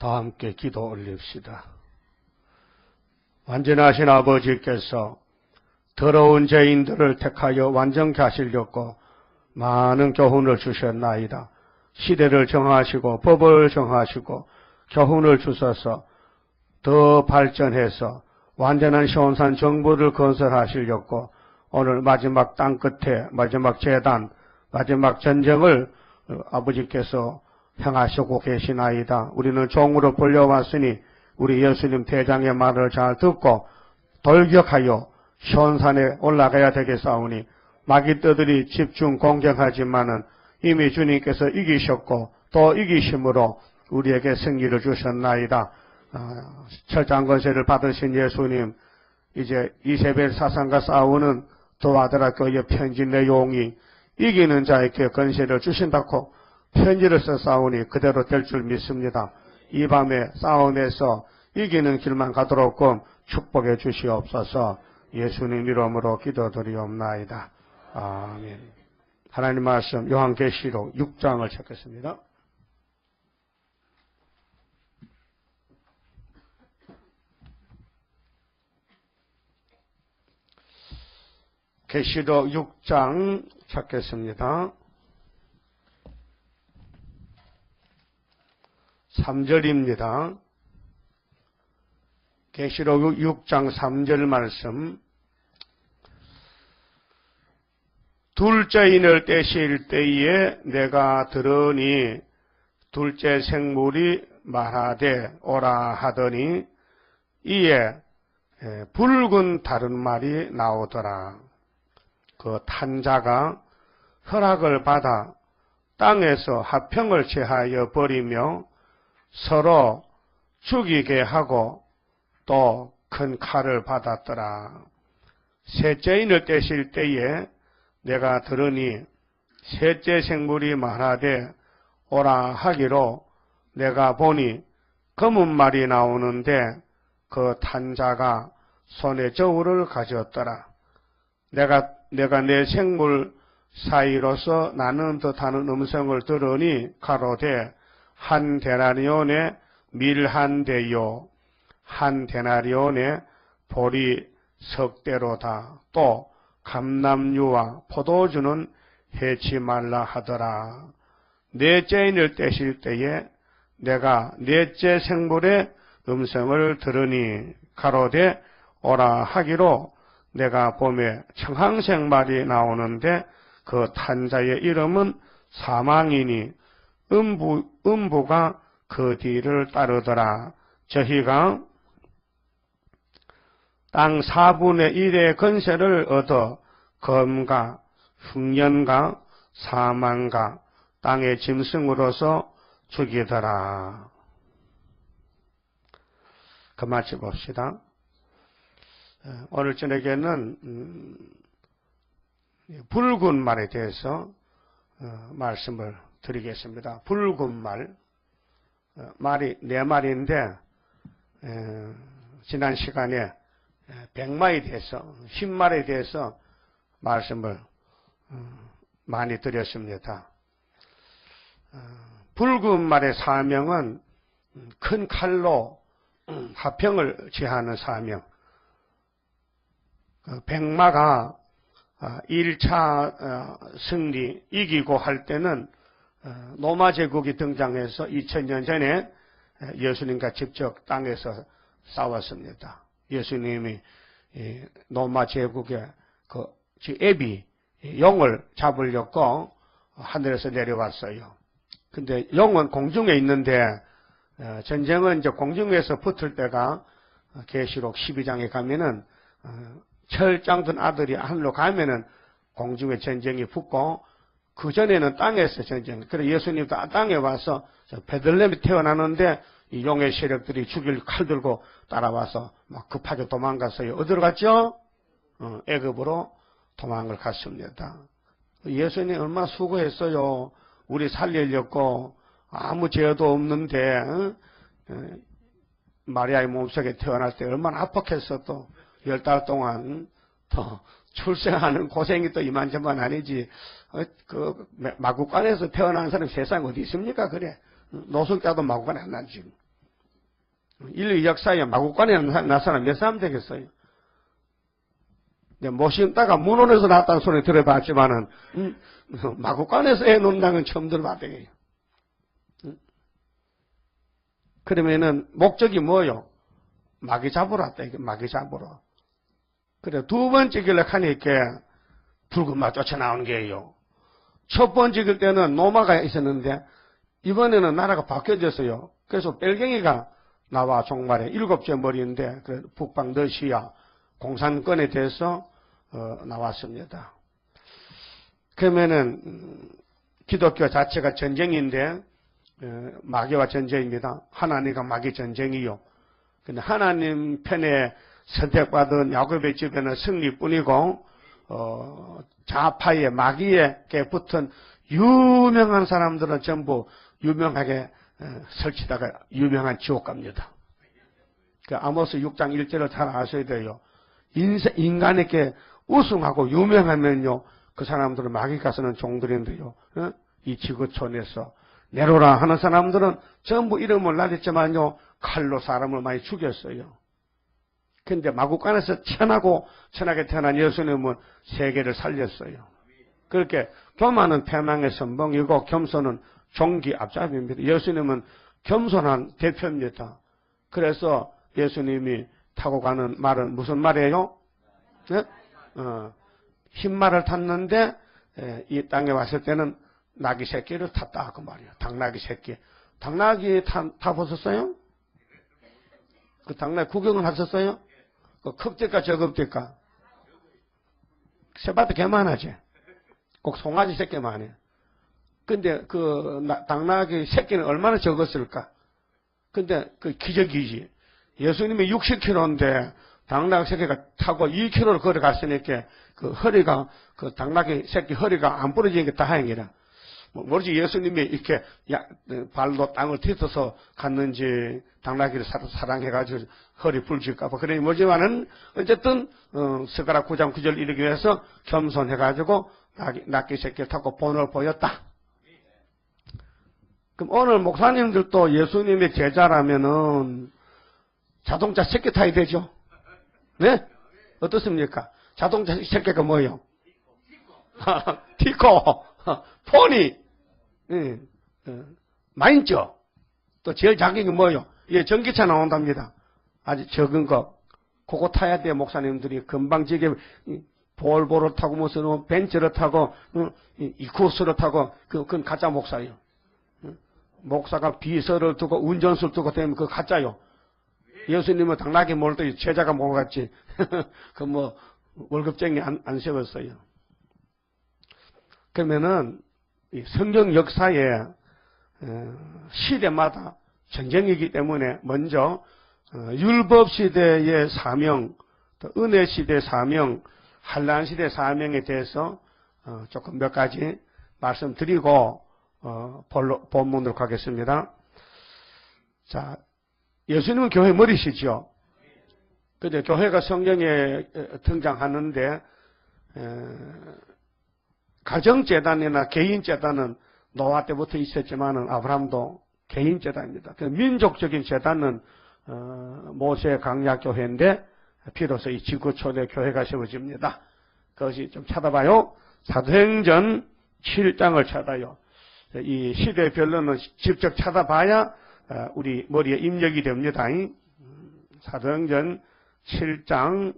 다 함께 기도 올립시다. 완전하신 아버지께서 더러운 죄인들을 택하여 완전케 하시려고 많은 교훈을 주셨나이다. 시대를 정하시고 법을 정하시고 교훈을 주셔서 더 발전해서 완전한 시온산 정부를 건설하시려고 오늘 마지막 땅끝에 마지막 재단, 마지막 전쟁을 아버지께서 행하시고 계시나이다. 우리는 종으로 불려왔으니 우리 예수님 대장의 말을 잘 듣고 돌격하여 시온산에 올라가야 되겠사오니 마귀떼들이 집중 공격하지만은 이미 주님께서 이기셨고 또 이기심으로 우리에게 승리를 주셨나이다. 철장 권세를 받으신 예수님, 이제 이세벨 사상과 싸우는 도아드라교의 편지 내용이 이기는 자에게 권세를 주신다고 편지를 써싸우니 그대로 될 줄 믿습니다. 이 밤에 싸움에서 이기는 길만 가도록 축복해 주시옵소서. 예수님 이름으로 기도드리옵나이다. 아멘. 하나님 말씀 요한계시록 6장을 찾겠습니다. 계시록 6장 찾겠습니다. 3절입니다. 계시록 6장 3절 말씀. 둘째 인을 떼실 때에 내가 들으니 둘째 생물이 말하되 오라 하더니 이에 붉은 다른 말이 나오더라. 그 탄자가 허락을 받아 땅에서 화평을 제하여 버리며 서로 죽이게 하고 또 큰 칼을 받았더라. 셋째 인을 떼실 때에 내가 들으니 셋째 생물이 말하되 오라 하기로 내가 보니 검은 말이 나오는데 그 탄자가 손에 저울을 가졌더라. 내가 내 생물 사이로서 나는 듯하는 음성을 들으니 가로되 한 데나리온에 밀 한 대요 한 데나리온에 보리 석 대로다. 또 감람류와 포도주는 해치 말라 하더라. 넷째 인을 떼실 때에 내가 넷째 생물의 음성을 들으니 가로되 오라 하기로 내가 봄에 청황색 말이 나오는데 그 탄자의 이름은 사망이니 음부가 그 뒤를 따르더라. 저희가 땅 4분의 1의 건세를 얻어 검과 흉년과 사망과 땅의 짐승으로서 죽이더라. 그만치 봅시다. 오늘 저녁에는 붉은 말에 대해서 말씀을 드리겠습니다. 붉은 말, 말이 네 말인데 지난 시간에 100말에 대해서 10말에 대해서 말씀을 많이 드렸습니다. 붉은 말의 사명은 큰 칼로 화평을 제하는 사명. 백마가 1차 승리 이기고 할 때는 로마 제국이 등장해서 2000년 전에 예수님과 직접 땅에서 싸웠습니다. 예수님이 로마 제국의 그 애비 용을 잡으려고 하늘에서 내려왔어요. 근데 용은 공중에 있는데 전쟁은 이제 공중에서 붙을 때가 계시록 12장에 가면은 철장든 아들이 하늘로 가면은 공중에 전쟁이 붙고 그 전에는 땅에서 전쟁. 그래서 예수님도 땅에 와서 베들레헴에 태어나는데 이 용의 세력들이 죽일 칼 들고 따라와서 막 급하게 도망갔어요. 어디로 갔죠? 애굽으로 도망을 갔습니다. 예수님 얼마나 수고했어요. 우리 살리려고 아무 죄도 없는데 마리아의 몸속에 태어날 때 얼마나 압박했어. 또 10달 동안 더 출생하는 고생이 또 이만저만 아니지. 그 마구간에서 태어난 사람 세상에 어디 있습니까? 그래. 노숙자도 마구간에 안 나지. 인류 역사에 마구간에 나타난 몇 사람 되겠어요? 못 심다가 문헌에서 나왔다는 소리 들어봤지만은, 마구간에서 애 논다는 건 처음 들어봤대요. 그러면은, 목적이 뭐요? 마귀 잡으러 왔다, 이게 마귀 잡으러. 그래, 두 번째 길을 하니까, 붉은 마 쫓아나오는 게요. 첫 번째 길 때는 노마가 있었는데, 이번에는 나라가 바뀌어졌어요. 그래서 벨갱이가 나와 종말에 7째 머리인데, 북방 러시아 공산권에 대해서, 나왔습니다. 그러면은, 기독교 자체가 전쟁인데, 마귀와 전쟁입니다. 하나님과 마귀 전쟁이요. 근데 하나님 편에 선택받은 야곱의 집에는 승리뿐이고, 좌파의 마귀에게 붙은 유명한 사람들은 전부 유명하게 설치다가 유명한 지옥 갑니다. 그 아모스 6장 1절을 잘 아셔야 돼요. 인간에게 우승하고 유명하면요, 그 사람들은 마귀가 쓰는 종들인데요. 이 지구촌에서 네로라 하는 사람들은 전부 이름을 날렸지만요, 칼로 사람을 많이 죽였어요. 근데 마구간에서 천하게 태어난 예수님은 세계를 살렸어요. 그렇게 교만은 패망의 선봉이고 겸손은 종기 앞잡이입니다. 예수님은 겸손한 대표입니다. 그래서 예수님이 타고 가는 말은 무슨 말이에요? 네? 흰말을 탔는데 이 땅에 왔을 때는 나귀 새끼를 탔다 그 말이에요. 당나귀 새끼. 당나귀 타보셨어요? 그 당나귀 구경을 하셨어요? 그 컵대가 저겁대가 세바트 개만하지. 꼭 송아지 새끼만 해. 근데 그 당나귀 새끼는 얼마나 적었을까? 근데 그 기적이지. 예수님이 60kg인데 당나귀 새끼가 타고 2km를 걸어갔으니까 그 허리가 그 당나귀 새끼 허리가 안 부러지는 게 다행이라. 모르지 예수님이 이렇게 발로 땅을 뒤떠서 갔는지 당나귀를 사랑해가지고 허리 불질까봐 그러니 뭐지만은 어쨌든 스가랴 9장 9절 이르기 위해서 겸손해가지고 낫기 새끼를 타고 본을 보였다. 그럼 오늘 목사님들도 예수님의 제자라면은 자동차 새끼 타야 되죠? 네? 어떻습니까? 자동차 새끼가 뭐예요? 티코, 포니, 마인저. 또 제일 작은 게 뭐예요? 예, 전기차 나온답니다. 아주 적은 거. 그거 타야 돼, 목사님들이. 금방 지게 볼보를 타고 무슨 벤츠를 타고 이쿠스를 타고 그건 가짜 목사예요. 목사가 비서를 두고 운전수를 두고 되면 그거 가짜요. 예수님은 당나귀 몰 때 제자가 몰았지. 그 뭐 월급쟁이 안 세웠어요. 그러면은 이 성경 역사에 시대마다 전쟁이기 때문에 먼저 율법 시대의 사명, 또 은혜 시대의 사명, 한란 시대의 사명에 대해서 조금 몇 가지 말씀드리고 본문으로 가겠습니다. 자, 예수님은 교회 머리시죠. 근데 교회가 성경에 등장하는데 가정재단이나 개인재단은 노아 때부터 있었지만은 아브라함도 개인재단입니다. 민족적인 재단은 모세 강약 교회인데 비로소 이 지구 초대 교회가 세워집니다. 그것이 좀 찾아봐요. 사도행전 7장을 찾아요. 이 시대별로는 직접 찾아봐야 우리 머리에 입력이 됩니다. 사도행전 7장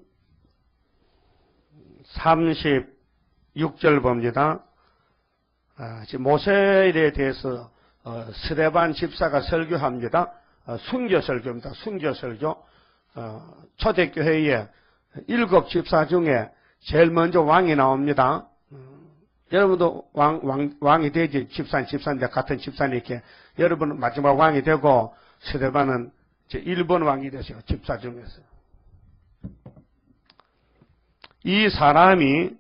36절 봅니다. 지금 모세에 대해서 스데반 집사가 설교합니다. 순교 설교입니다. 순교 설교. 초대교회에 7 집사 중에 제일 먼저 왕이 나옵니다. 여러분도 왕이 되지. 집사인데 같은 집사니까 여러분은 마지막 왕이 되고 스데반은 제 1번 왕이 되세요. 집사 중에서. 이 사람이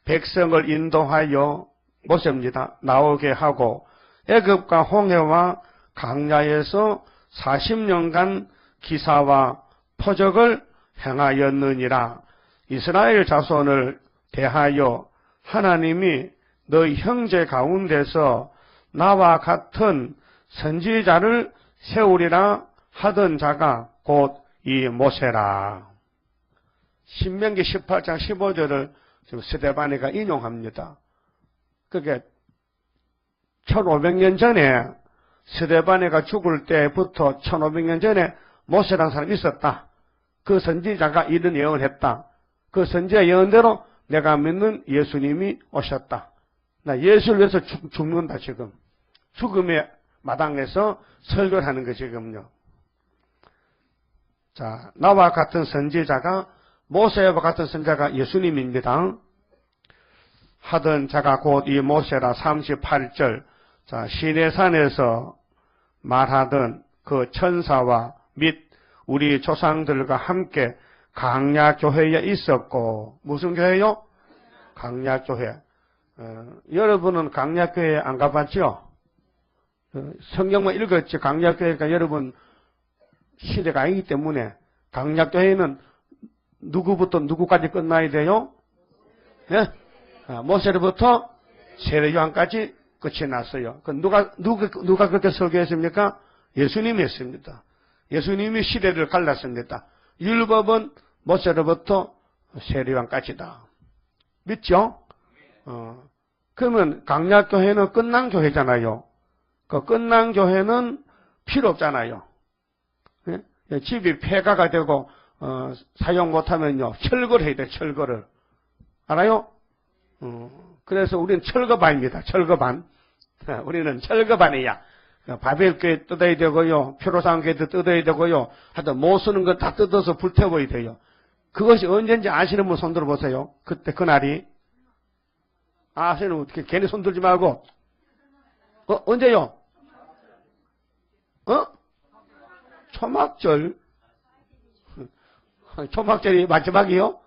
백성을 인도하여 모셉니다. 나오게 하고 애굽과 홍해와 강야에서 40년간 기사와 표적을 행하였느니라. 이스라엘 자손을 대하여 하나님이 너희 형제 가운데서 나와 같은 선지자를 세우리라 하던 자가 곧 이 모세라. 신명기 18장 15절을 지금 스데반이가 인용합니다. 그게 1500년 전에 스데반이가 죽을 때부터 1500년 전에 모세라는 사람이 있었다. 그 선지자가 이런 예언을 했다. 그 선지자 예언대로 내가 믿는 예수님이 오셨다. 나 예수를 위해서 죽는다 지금. 죽음의 마당에서 설교를 하는 거 지금요. 자, 나와 같은 선지자가 모세와 같은 선지자가 예수님입니다. 하던 자가 곧 이 모세라 38절. 자, 시내산에서 말하던 그 천사와 및 우리 조상들과 함께 강야교회에 있었고, 무슨 교회요? 강야교회. 여러분은 강야교회 안 가봤죠? 성경만 읽었지 강야교회가 여러분 시대가 아니기 때문에 강야교회는 누구부터 누구까지 끝나야 돼요? 예? 모세로부터 세례요한까지 끝이 났어요. 그 누가 그렇게 설교했습니까? 예수님이 했습니다. 예수님이 시대를 갈랐습니다. 율법은 모세로부터 세례요한까지다. 믿죠? 그러면 강약교회는 끝난 교회잖아요. 그 끝난 교회는 필요 없잖아요. 예? 집이 폐가가 되고 사용 못하면요 철거를 해야 돼. 철거를 알아요? 그래서 우리는 철거반입니다. 철거반. 우리는 철거반이야. 바벨교회 뜯어야 되고요. 표로상교회도 뜯어야 되고요. 하여튼 못 쓰는 거 다 뜯어서 불태워야 돼요. 그것이 언제인지 아시는 분 손 들어보세요. 그때 그날이. 아시는 분 괜히 손 들지 말고. 언제요? 초막절. 초막절이 마지막이요?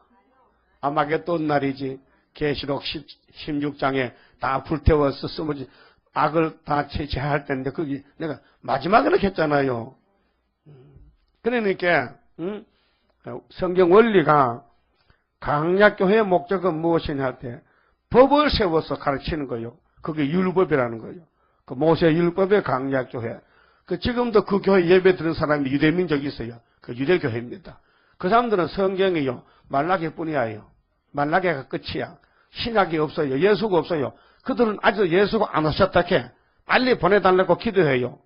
아마겟돈 날이지. 계시록 16장에 다 불태워서 쓰머지 악을 다 제할 때인데 거기 내가 마지막에 했잖아요. 그러니까 성경 원리가 강약교회의 목적은 무엇이냐 할 때 법을 세워서 가르치는 거예요. 그게 율법이라는 거예요. 그 모세 율법의 강약교회. 지금도 그 교회 예배 드는 사람이 유대민족이 있어요. 그 유대교회입니다. 그 사람들은 성경이요 말라기뿐이에요. 말라기가 끝이야. 신약이 없어요. 예수가 없어요. 그들은 아직도 예수가 안 오셨다 해. 빨리 보내달라고 기도해요.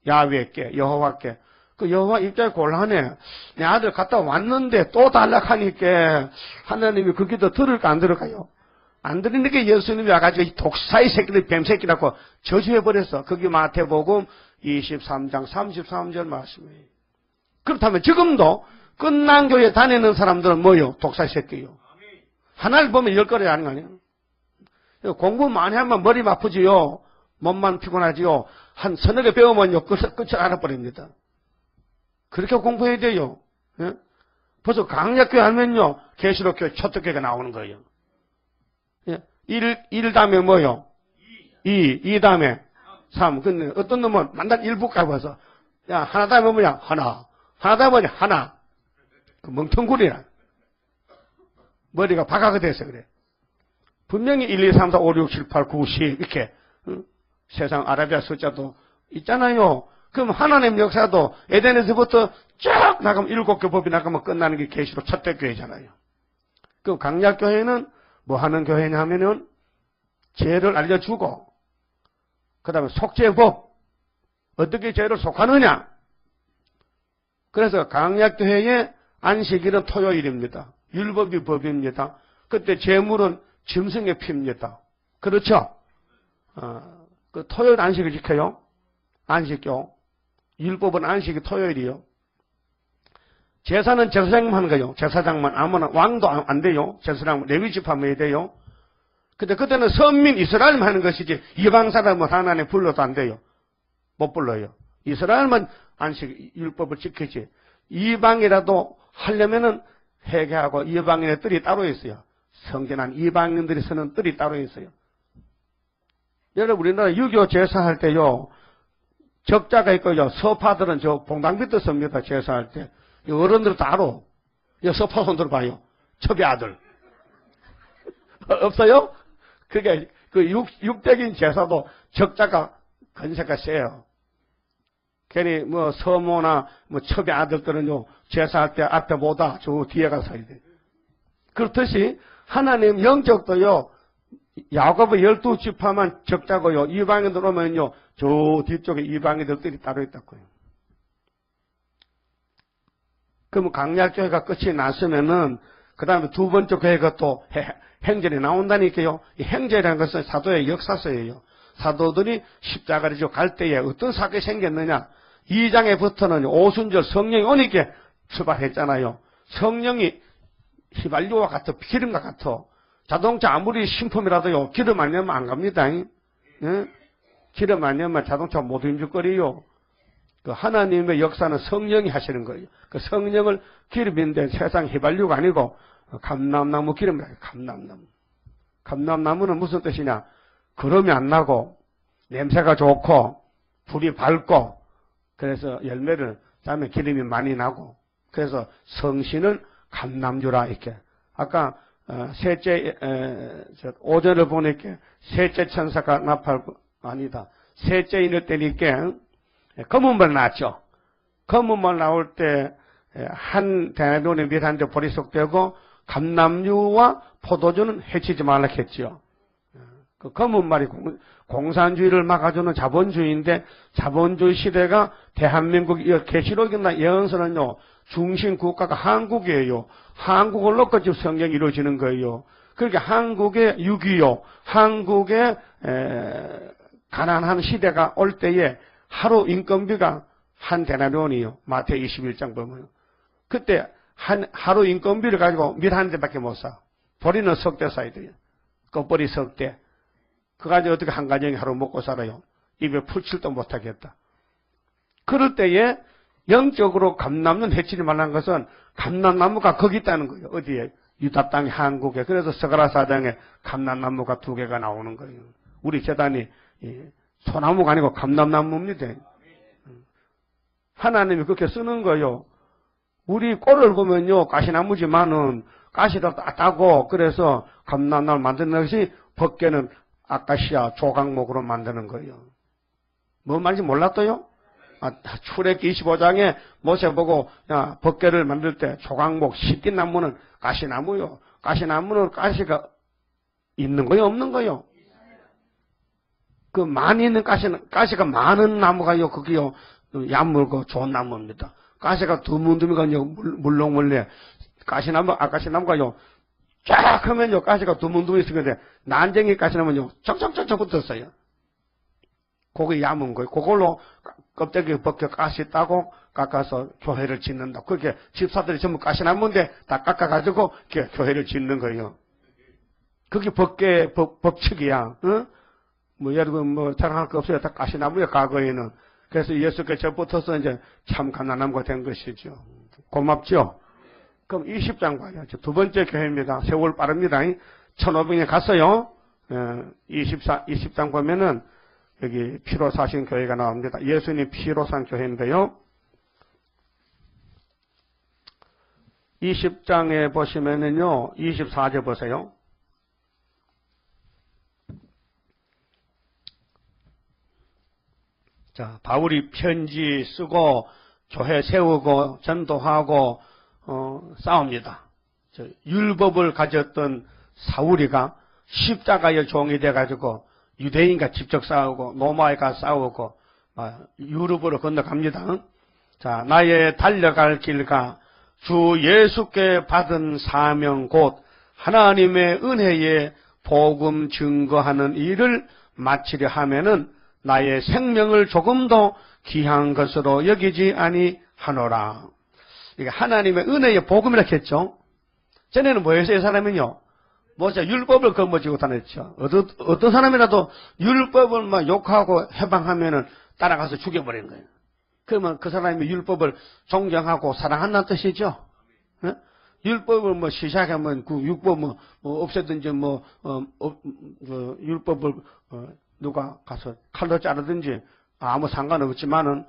야훼께, 여호와께. 그 여호와 입장이 곤란해. 내 아들 갔다 왔는데 또 달라고 하니까 하나님이 그 기도 들을까 안 들을까요? 안 들으니까 예수님이 와가지고 독사의 새끼들 뱀새끼라고 저주해버렸어. 그게 마태복음 23장 33절 말씀이에요. 그렇다면 지금도 끝난 교회 다니는 사람들은 뭐요? 독사의 새끼요. 하나를 보면 10거리 아닌 거 아니에요? 공부 많이 하면 머리 아프지요. 몸만 피곤하지요. 한 서너 개 배우면요. 끝을 알아버립니다. 그렇게 공부해야 돼요. 예? 벌써 강약교회 하면요. 계시록교회 초특교회가 나오는 거예요. 예? 1 다음에 뭐요? 2 다음에 3. 근데 어떤 놈은 만날 1부 가봐서 야 하나 다음에 뭐냐? 하나 다음에 뭐냐? 하나. 그 멍텅구리라. 머리가 바가가 돼서 그래. 분명히 1, 2, 3, 4, 5, 6, 7, 8, 9, 10 이렇게 세상 아라비아 숫자도 있잖아요. 그럼 하나님 역사도 에덴에서부터 쫙 나가면 7개 법이 나가면 끝나는 게 계시록 첫대 교회잖아요. 그럼 강약교회는 뭐 하는 교회냐 하면은 죄를 알려주고 그 다음에 속죄법 어떻게 죄를 속하느냐. 그래서 강약교회의 안식일은 토요일입니다. 율법이 법입니다. 그때 제물은 짐승의 피입니다. 그렇죠? 그 토요일 안식을 지켜요. 안식교. 율법은 안식이 토요일이요. 제사는 제사장만 하는 거예요. 제사장만. 아무나 왕도 안 돼요. 제사장 레위 지파만 해야 돼요. 근데 그때는 선민 이스라엘만 하는 것이지 이방 사람은 하나님 불러도 안 돼요. 못 불러요. 이스라엘만 안식 율법을 지키지. 이방이라도 하려면은 회개하고 이방인의 뜰이 따로 있어요. 성전한 이방인들이 쓰는 뜰이 따로 있어요. 여러분 우리나라 유교 제사할 때요. 적자가 있고요. 서파들은 저 봉당비도 씁니다. 제사할 때. 어른들 다 알아. 서파 손 들어봐요. 첩의 아들. 없어요? 그게 그 육적인 제사도 적자가 건세가 세요. 괜히 뭐 서모나 뭐 첩의 아들들은요, 제사할 때 앞에 보다 저 뒤에 가서 서야 돼. 그렇듯이 하나님 영적도요, 야곱의 12지파만 적자고요, 이방인들 오면요, 저 뒤쪽에 이방인들이 따로 있다고요. 그러면 강약교회가 끝이 났으면은, 그 다음에 두 번째 교회가 또 행전이 나온다니까요. 이 행전이라는 것은 사도의 역사서예요. 사도들이 십자가를 지고 갈 때에 어떤 사건이 생겼느냐. 2장에부터는 오순절 성령이 오니까 출발했잖아요. 성령이 휘발유와 같아, 기름과 같아. 자동차 아무리 신품이라도요, 기름 안 넣으면 안 갑니다. 예? 기름 안 넣으면 자동차 못 움직거려요. 그 하나님의 역사는 성령이 하시는 거예요. 그 성령을 기름인데 세상 휘발유가 아니고 감람나무 기름이라 해요. 감람나무. 감람나무는 무슨 뜻이냐? 거름이 안 나고 냄새가 좋고 불이 밝고 그래서 열매를 따면 기름이 많이 나고 그래서 성신은 감람주라 이렇게. 아까 셋째 오전을 보니까 셋째 천사가 나팔고 아니다. 셋째인을 때니까 검은벌 나왔죠. 검은벌 나올 때 한 대나돈의 밀한데 볼이 속되고 감람류와 포도주는 해치지 말라 했지요. 그 검은말이 공산주의를 막아주는 자본주의인데 자본주의 시대가 대한민국 계시록이나 예언서는요 중심 국가가 한국이에요. 한국을 놓고 지금 성경이 이루어지는 거예요. 그러니까 한국의 6.25 한국의 가난한 시대가 올 때에 하루 인건비가 한 데나리온이요. 마태 21장 보면 그때 하루 인건비를 가지고 밀 한 대밖에 못 사. 보리는 석 대 사야 돼요. 껍벌이 석 대. 그거 가지고 어떻게 한 가정이 하루 먹고 살아요? 입에 풀칠도 못하겠다. 그럴 때에 영적으로 감람은 해치지 말라는 것은 감람나무가 거기 있다는 거예요. 어디에? 유다 땅 한국에. 그래서 스가랴 4장에 감람나무가 2개가 나오는 거예요. 우리 재단이 소나무가 아니고 감람나무입니다. 하나님이 그렇게 쓰는 거예요. 우리 꼴을 보면요, 가시나무지만은 가시도 따고 그래서 감람나무를 만드는 것이 법계는 아카시아 조각목으로 만드는 거예요. 뭐 말인지 몰랐어요? 출애굽기 25장에 모세 보고 법계를 만들 때 조각목 시띠나무는 가시나무요. 가시나무는 가시가 있는 거요, 없는 거요? 그 많이 있는 가시가 많은 나무가요, 그게요, 얕물고 좋은 나무입니다. 가시가 드문드문가요, 물렁물래. 가시나무, 아카시나무가요, 쫙 하면요, 가시가 드문드문 있으는데, 난쟁이 가시나무는요, 쩍쩍쩍쩍 붙었어요. 그게 얇은 거예요. 그걸로 껍데기 벗겨 가시 따고 깎아서 교회를 짓는다. 그렇게 집사들이 전부 가시나무인데 다 깎아가지고 교회를 짓는 거예요. 그게 법칙이야. 응? 뭐, 여러분, 뭐, 자랑할 거 없어요. 다 가시나무야, 과거에는. 그래서 예수께 접붙어서 이제 참 가난함과 된 것이죠. 고맙죠? 그럼 20장 봐요. 두 번째 교회입니다. 세월 빠릅니다. 1500년 갔어요. 20장 보면은 여기 피로 사신 교회가 나옵니다. 예수님 피로 산 교회인데요. 20장에 보시면은요, 24절 보세요. 자, 바울이 편지 쓰고 교회 세우고 전도하고 싸웁니다. 율법을 가졌던 사울이가 십자가의 종이 돼가지고 유대인과 직접 싸우고 로마에가 싸우고 유럽으로 건너갑니다. 자, 나의 달려갈 길과 주 예수께 받은 사명 곧 하나님의 은혜에 복음 증거하는 일을 마치려 하면은 나의 생명을 조금도 귀한 것으로 여기지 아니하노라. 이게 하나님의 은혜의 복음이라 했죠. 전에는 뭐였어요, 이 사람은요? 모세 율법을 거머쥐고 다녔죠. 어떤 사람이라도 율법을 막 욕하고 해방하면은 따라가서 죽여버리는 거예요. 그러면 그 사람이 율법을 존경하고 사랑한다는 뜻이죠. 네? 율법을 뭐 시작하면 그 율법 뭐 없애든지 율법을 누가 가서 칼로 자르든지 아무 상관없지만은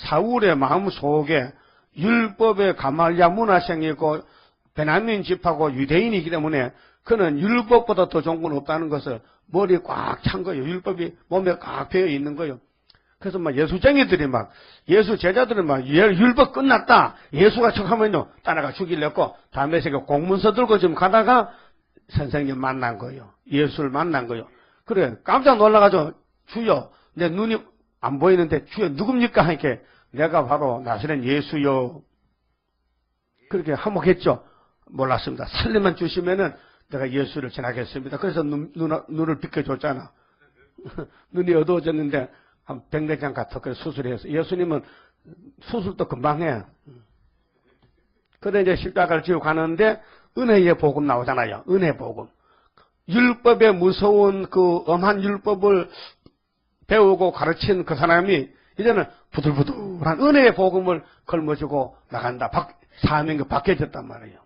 사울의 마음 속에 율법의 가말랴 문화생이고 베냐민 집하고 유대인이기 때문에 그는 율법보다 더 좋은 건 없다는 것을 머리에 꽉 찬 거예요. 율법이 몸에 꽉 배어 있는 거예요. 그래서 막 예수쟁이들이 막, 예수 제자들은 막, 율법 끝났다. 예수가 척하면요, 따라가 죽이려고, 다음에 제가 공문서 들고 좀 가다가, 선생님 만난 거예요. 예수를 만난 거예요. 그래, 깜짝 놀라가지고, 주여, 내 눈이 안 보이는데, 주여, 누굽니까? 하니까, 내가 바로 나사렛 예수요. 그렇게 한몫했죠. 몰랐습니다. 살림만 주시면은, 내가 예수를 전하겠습니다. 그래서 눈을 비켜줬잖아. 눈이 어두워졌는데, 한 100내장 같아. 그래서 수술해서. 예수님은 수술도 금방 해. 그래 이제 십자가를 지고 가는데 은혜의 복음 나오잖아요. 은혜 복음. 율법의 무서운 그 엄한 율법을 배우고 가르친 그 사람이 이제는 부들부들한 은혜의 복음을 걸머쥐고 나간다. 사명이 바뀌어졌단 말이에요.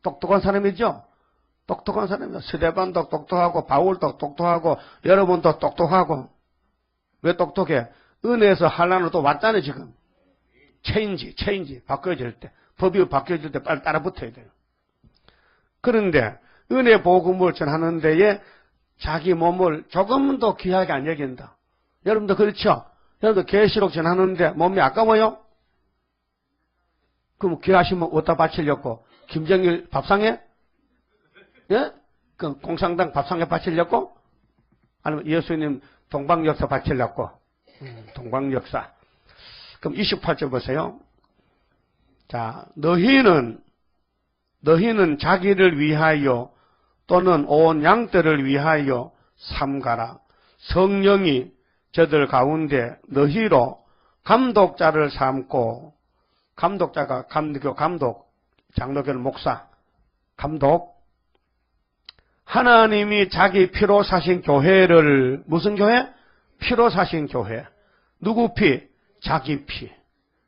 똑똑한 사람이죠? 똑똑한 사람이죠. 스데반도 똑똑하고 바울도 똑똑하고 여러분도 똑똑하고. 왜 똑똑해? 은혜에서 환란으로 또 왔잖아요, 지금. 체인지, 바뀌어질 때. 법이 바뀌어질 때 빨리 따라 붙어야 돼요. 그런데, 은혜 복음을 전하는 데에 자기 몸을 조금 더 귀하게 안 여긴다. 여러분도 그렇죠? 여러분도 계시록 전하는데 몸이 아까워요? 그럼 귀하시면 어디다 바치려고? 김정일 밥상에? 예? 그 공산당 밥상에 바치려고? 아니면 예수님 동방역사 바치려고. 동방역사. 그럼 28절 보세요. 자, 너희는 자기를 위하여 또는 온 양떼를 위하여 삼가라. 성령이 저들 가운데 너희로 감독자를 삼고, 감독자가 감독, 장로교는 목사, 감독. 하나님이 자기 피로 사신 교회를, 무슨 교회? 피로 사신 교회. 누구 피? 자기 피.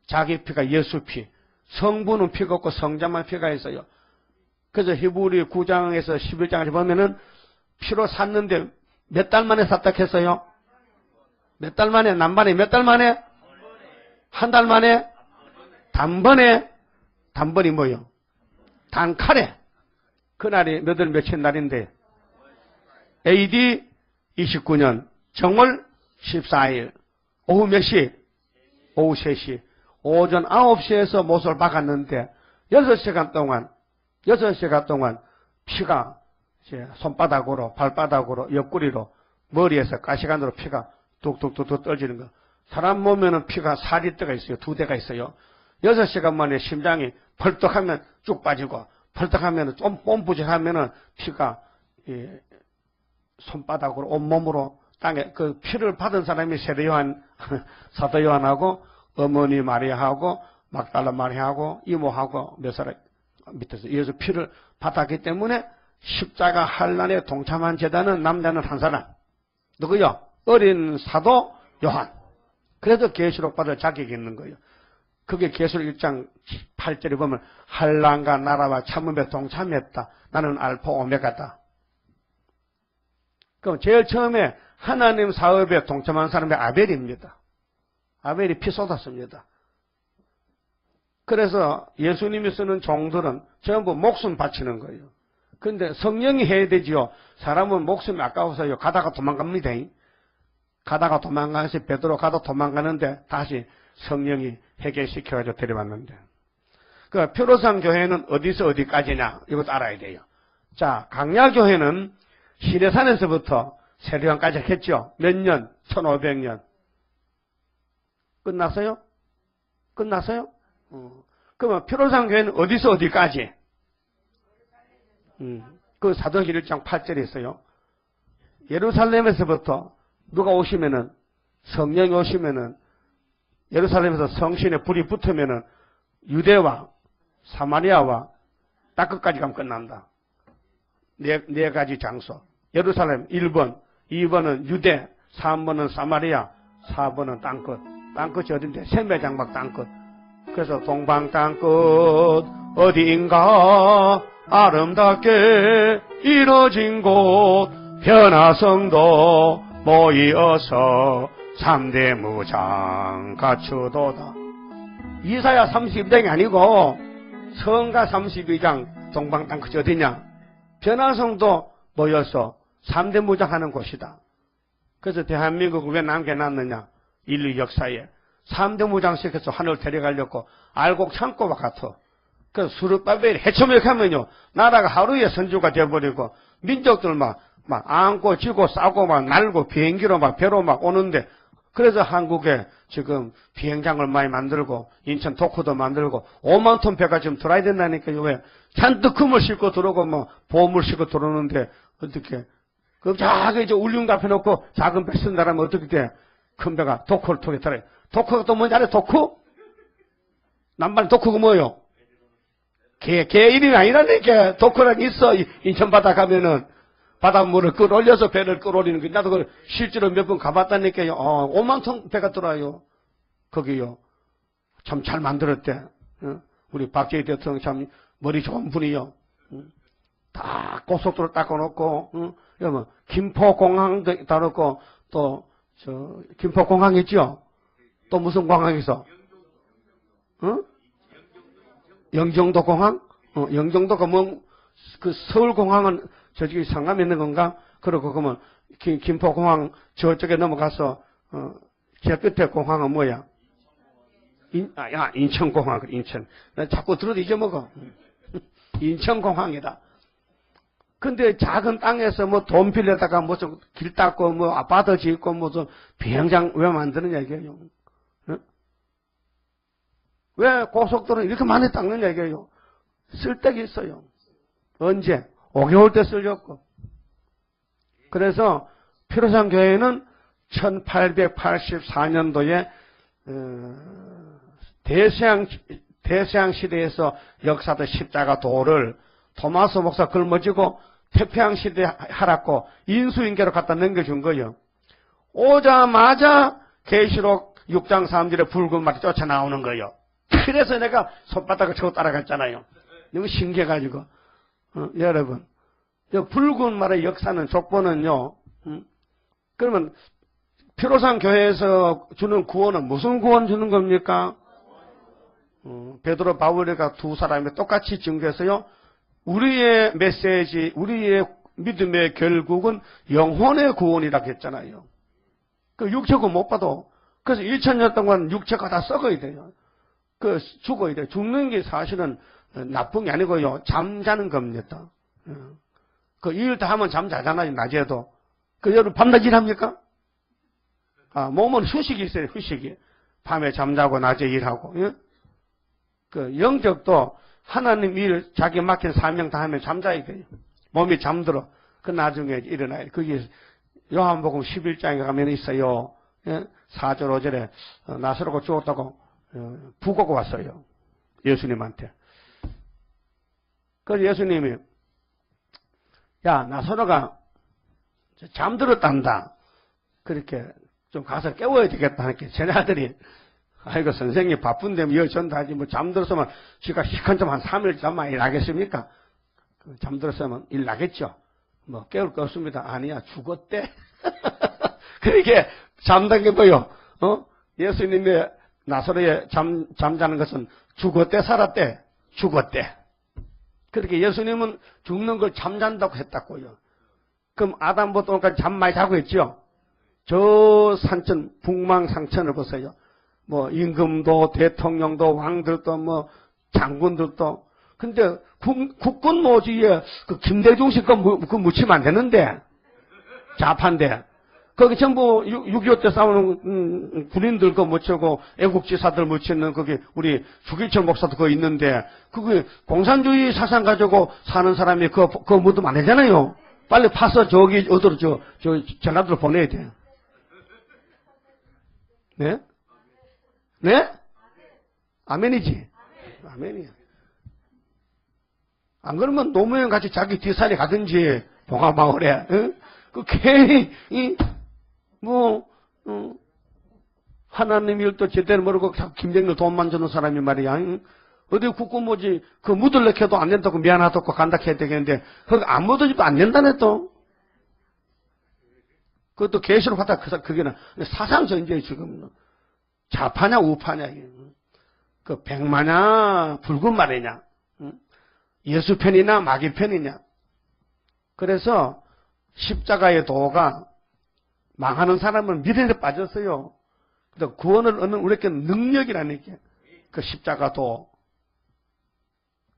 자기 피가 예수 피. 성부는 피가 없고 성자만 피가 있어요. 그래서 히브리 9장에서 11장을 보면은 피로 샀는데 몇 달 만에 샀다 했어요? 몇 달 만에? 남반에 몇 달 만에? 한 달 만에? 단번에? 단번이 뭐요? 단칼에. 그날이 몇 월 며칠 날인데 AD 29년 정월 14일 오후 몇 시? 오후 3시. 오전 9시에서 못을 박았는데 6시간 동안 피가 손바닥으로 발바닥으로 옆구리로 머리에서 가시관으로 피가 뚝뚝뚝뚝 떨어지는 거. 사람 몸에는 피가 4리터가 있어요. 2대가 있어요. 6시간 만에 심장이 펄떡하면 쭉 빠지고 펄떡하면 좀 뽐뿌질하면은 피가 손바닥으로 온몸으로 땅에 그 피를 받은 사람이 세례요한 사도 요한하고 어머니 마리아하고 막달라 마리아하고 이모하고 몇 사람 밑에서 예수 피를 받았기 때문에 십자가 환란에 동참한 제자는 남자는 한 사람. 누구요? 어린 사도 요한. 그래서 계시록 받을 자격이 있는 거예요. 그게 계시록 1장 8절에 보면 환란과 나라와 참음에 동참했다. 나는 알파 오메가다. 그럼 제일 처음에 하나님 사업에 동참한 사람이 아벨입니다. 아벨이 피 쏟았습니다. 그래서 예수님이 쓰는 종들은 전부 목숨 바치는 거예요. 그런데 성령이 해야 되지요. 사람은 목숨이 아까워서요. 가다가 도망갑니다. 가다가 도망가서 베드로 가다 도망가는데 다시 성령이 해결시켜가지고 데려왔는데. 그 표로산 교회는 어디서 어디까지냐 이것도 알아야 돼요. 자, 강야교회는 시내산에서부터 세례요한까지 했죠. 몇 년? 1500년. 끝났어요? 끝났어요? 그러면 표로산 교회는 어디서 어디까지? 그 사도행전 1장 8절에 있어요. 예루살렘에서부터 누가 오시면은 성령이 오시면은 예루살렘에서 성신에 불이 붙으면은 유대와 사마리아와 땅끝까지 가면 끝난다. 네 가지 장소. 예루살렘 1번, 2번은 유대, 3번은 사마리아, 4번은 땅끝. 땅끝이 어딘데? 샘매장막 땅끝. 그래서 동방 땅끝 어디인가 아름답게 이뤄진 곳 변화성도 모이어서 3대 무장 갖추도다. 이사야 32장이 아니고 성가 32장 동방 땅끝이 어디냐? 변화성도 모여서 3대 무장하는 곳이다. 그래서 대한민국을 왜 남겨놨느냐? 인류 역사에. 3대 무장시켜서 하늘 데려가려고 알곡 창고와 같아. 그래서 수르바벨이 해초맥하면요, 나라가 하루에 선주가 돼버리고, 민족들 막 안고 지고 싸고 막 날고 비행기로 막 배로 막 오는데, 그래서 한국에 지금 비행장을 많이 만들고, 인천 도쿄도 만들고, 5만 톤 배가 지금 들어야 된다니까요. 왜? 잔뜩 금을 싣고 들어오고, 뭐, 보험을 싣고 들어오는데, 어떻게. 그 작게 이제 울릉도 앞에 놓고 작은 배 쓴다라면 어떻게 돼? 큰 배가 도쿄를 통해 들어요. 도쿄가 또 뭔지 알아요? 도쿄? 남반 도쿄가 뭐예요? 개 이름이 아니라니까. 도쿄란 있어. 인천 바다 가면은 바닷물을 끌어올려서 배를 끌어올리는 거. 나도 그걸 실제로 몇 번 가봤다니까요. 5만 톤 배가 들어와요. 거기요. 참 잘 만들었대. 우리 박재희 대통령 참 머리 좋은 분이요. 다 고속도로 닦아놓고, 여러분, 김포공항도 있다 놓고, 또, 김포공항 있죠? 또 무슨 공항 있어? 영종도 공항? 영종도가 뭐, 그 서울공항은 저쪽에 상암에 있는 건가? 그러고 그러면 김포공항 저쪽에 넘어가서, 제 끝에 공항은 뭐야? 인천공항, 인천. 나 자꾸 들어도 잊어먹어. 인천공항이다. 근데 작은 땅에서 뭐 돈 빌려다가 무슨 길 닦고 뭐 아파트 짓고 무슨 비행장 왜 만드느냐 이게요. 왜 고속도로는 이렇게 많이 닦느냐 이게요. 쓸데가 있어요. 언제? 5개월 때 쓸렸고. 그래서 피로산 교회는 1884년도에 대서양 시대에서 역사도 십자가 도를 토마스 목사 걸머지고 태평양 시대에 하락고 인수인계로 갖다 넘겨준 거예요. 오자마자 계시록 6장 3절에 붉은 말이 쫓아나오는 거예요. 그래서 내가 손바닥을 쳐고 따라갔잖아요. 너무 신기해가지고. 여러분, 붉은 말의 역사는 족보는요. 그러면 피로산 교회에서 주는 구원은 무슨 구원 주는 겁니까? 베드로 바울이가 두 사람이 똑같이 증거해서요. 우리의 메시지, 우리의 믿음의 결국은 영혼의 구원이라고 했잖아요. 그 육체가 못 봐도. 그래서 2000년 동안 육체가 다 썩어야 돼요. 죽어야 돼요. 죽는 게 사실은 나쁜 게 아니고요. 잠자는 겁니다. 그 일 다 하면 잠자잖아요. 낮에도. 여러분 밤낮 일합니까? 몸은 휴식이 있어요. 휴식이. 밤에 잠자고 낮에 일하고. 예? 영적도 하나님 일 자기 맡긴 사명 다 하면 잠자야 돼요. 몸이 잠들어. 나중에 일어나요. 그게 요한복음 11장에 가면 있어요. 예? 4절 5절에 나사로가 죽었다고 부고가 왔어요. 예수님한테. 그래서 예수님이 야 나사로가 잠들었단다. 그렇게 좀 가서 깨워야 되겠다 하니까 제 아들이 아이고 선생님 바쁜데 뭐 전다하지 뭐 잠들었으면 지가 시간좀 한 3일 잠만 일 나겠습니까? 잠들었으면 일 나겠죠. 뭐 깨울 거 없습니다. 아니야 죽었대. 그렇게 잠든 게 뭐요? 예수님의 나사로에 잠자는 것은 죽었대 살았대? 죽었대. 그렇게 예수님은 죽는 걸 잠잔다고 했다고요. 그럼 아담부터 오늘까지 잠 많이 자고 있죠? 저 산천 북망상천을 보세요. 뭐 임금도 대통령도 왕들도 뭐 장군들도. 근데 국군 모지에 그 김대중 씨 그 묻히면 안 되는데 좌파인데 거기 전부 6.25 때 싸우는 군인들 거 묻히고 애국지사들 묻히는 거기 우리 주기철 목사도 그거 있는데 그게 공산주의 사상 가지고 사는 사람이 그거 묻으면 안 되잖아요. 빨리 파서 저기 어디로 저 전라도로 보내야 돼. 네? 네? 아멘이지? 아멘이야. 안 그러면 노무현 같이 자기 뒷산에 가든지, 봉화마을에, 그 괜히, 하나님 일도 제대로 모르고 김정일 돈만 주는 사람이 말이야. 어디 국군모지, 묻을래 해도 안 된다고 미안하다고 간다 해야 되겠는데, 그거 안 묻어지도 안 된다네 또. 그것도 계시록 하다 그게는 사상전쟁이 지금. 좌파냐 우파냐 백마냐 붉은 말이냐 예수 편이냐 마귀 편이냐. 그래서 십자가의 도가 망하는 사람은 미련에 빠졌어요. 구원을 얻는 우리에게 능력이라니까. 그 십자가도.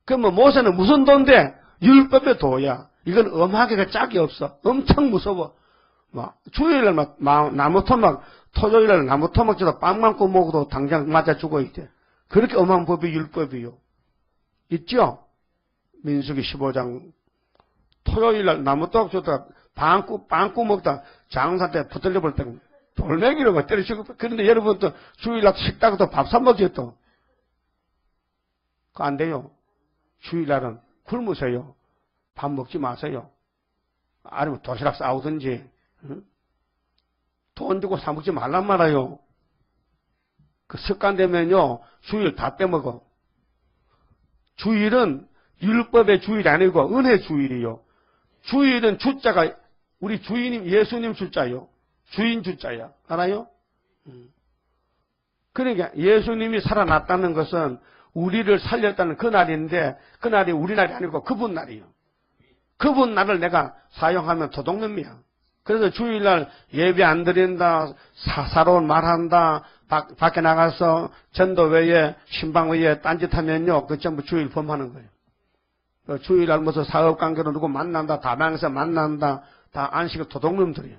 그러면 모세는 무슨 도인데? 율법의 도야. 이건 엄하게가 짝이 없어. 엄청 무서워. 막 주일날 막 나무 토막, 토요일날 나무 토막 줘도 빵만 구먹어도 당장 맞아 죽어 있대. 그렇게 엄한 법이 율법이요. 있죠? 민수기 15장. 토요일날 나무 토막 줘도 빵꾸 먹다 장사 때 붙들려 볼 때 돌멩이로 막 때려 죽어. 그런데 여러분 또 주일날 식당도 밥 사 먹지 또. 그거 안 돼요. 주일날은 굶으세요. 밥 먹지 마세요. 아니면 도시락 싸우든지. 응? 돈 주고 사 먹지 말란 말아요. 그 습관 되면요 주일 다 빼먹어. 주일은 율법의 주일이 아니고 은혜 주일이요. 주일은 주자가 우리 주인님 예수님 주자요. 주인 주자야. 알아요? 그러니까 예수님이 살아났다는 것은 우리를 살렸다는 그 날인데 그 날이 우리 날이 아니고 그분 날이요. 그분 날을 내가 사용하면 도둑놈이야. 그래서 주일날 예배 안 드린다, 사사로운 말한다, 밖에 나가서 전도 외에 신방 외에 딴짓하면요, 그 전부 주일 범하는 거예요. 주일날 무슨 사업관계로 누구 만난다, 다방에서 만난다, 다 안식일 도둑놈들이에요.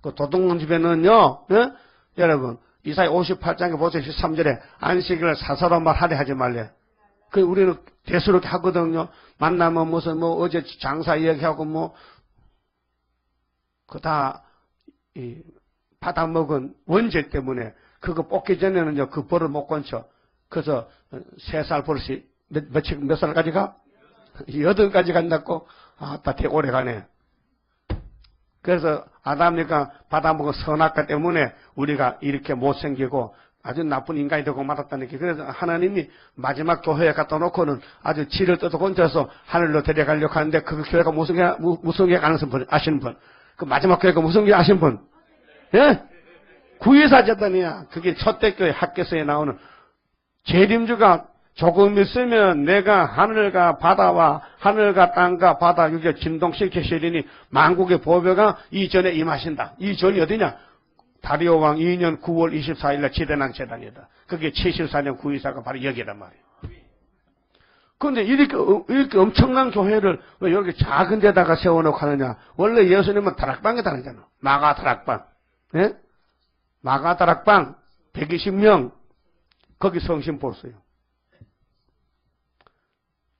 그 도둑놈 집에는요, 예? 여러분 이사야 58장에 보세요. 13절에 안식일을 사사로운 말 하려 하지 말래. 그 우리는 대수롭게 하거든요. 만나면 무슨 뭐 어제 장사 이야기하고 그 다 받아먹은 원죄 때문에 그거 뽑기 전에는요 그 벌을 못 건쳐. 그래서 3살 버릇이 몇 살까지 가? 8까지 간다고? 다 되게 오래 가네. 그래서 아담이가 받아먹은 선악과 때문에 우리가 이렇게 못생기고 아주 나쁜 인간이 되고 말았다는 게. 그래서 하나님이 마지막 교회에 갖다 놓고는 아주 지를 뜯어 건져서 하늘로 데려가려고 하는데 그 교회가 무슨 교회 가는 분 아시는 분? 그 마지막 교회가 무슨 교회 아시는 분? 예? 구의사 재단이야. 그게 초대교회 학교에서 나오는 재림주가 조금 있으면 내가 하늘과 바다와 하늘과 땅과 바다 이게 진동시키시리니 만국의 보배가 이전에 임하신다. 이 전이 어디냐? 다리오 왕 2년 9월 24일날 지대난 재단이다. 그게 74년 구의사가 바로 여기란 말이에요. 그런데 이렇게 엄청난 교회를 왜 이렇게 작은 데다가 세워놓고 하느냐? 원래 예수님은 다락방에 다니잖아. 마가 다락방. 예? 마가 다락방 120명 거기 성심 보세요.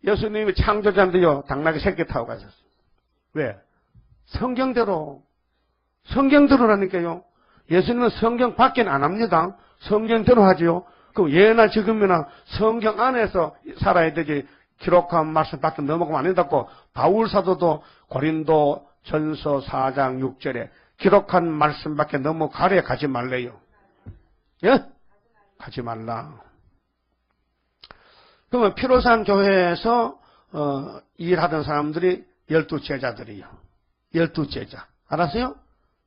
예수님이 창조자인데요, 당나귀 새끼 타고 가셨어요. 왜? 성경대로라니까요. 예수님은 성경 밖에는 안 합니다. 성경대로 하지요. 그럼 예나 지금이나 성경 안에서 살아야 되지, 기록한 말씀 밖에 넘어가면 안 된다고. 바울 사도도 고린도 전서 4장 6절에 기록한 말씀 밖에 넘어가래 가지 말래요. 예? 가지 말라. 그러면 피로산 교회에서 일하던 사람들이 12제자들이요. 12제자. 알았어요?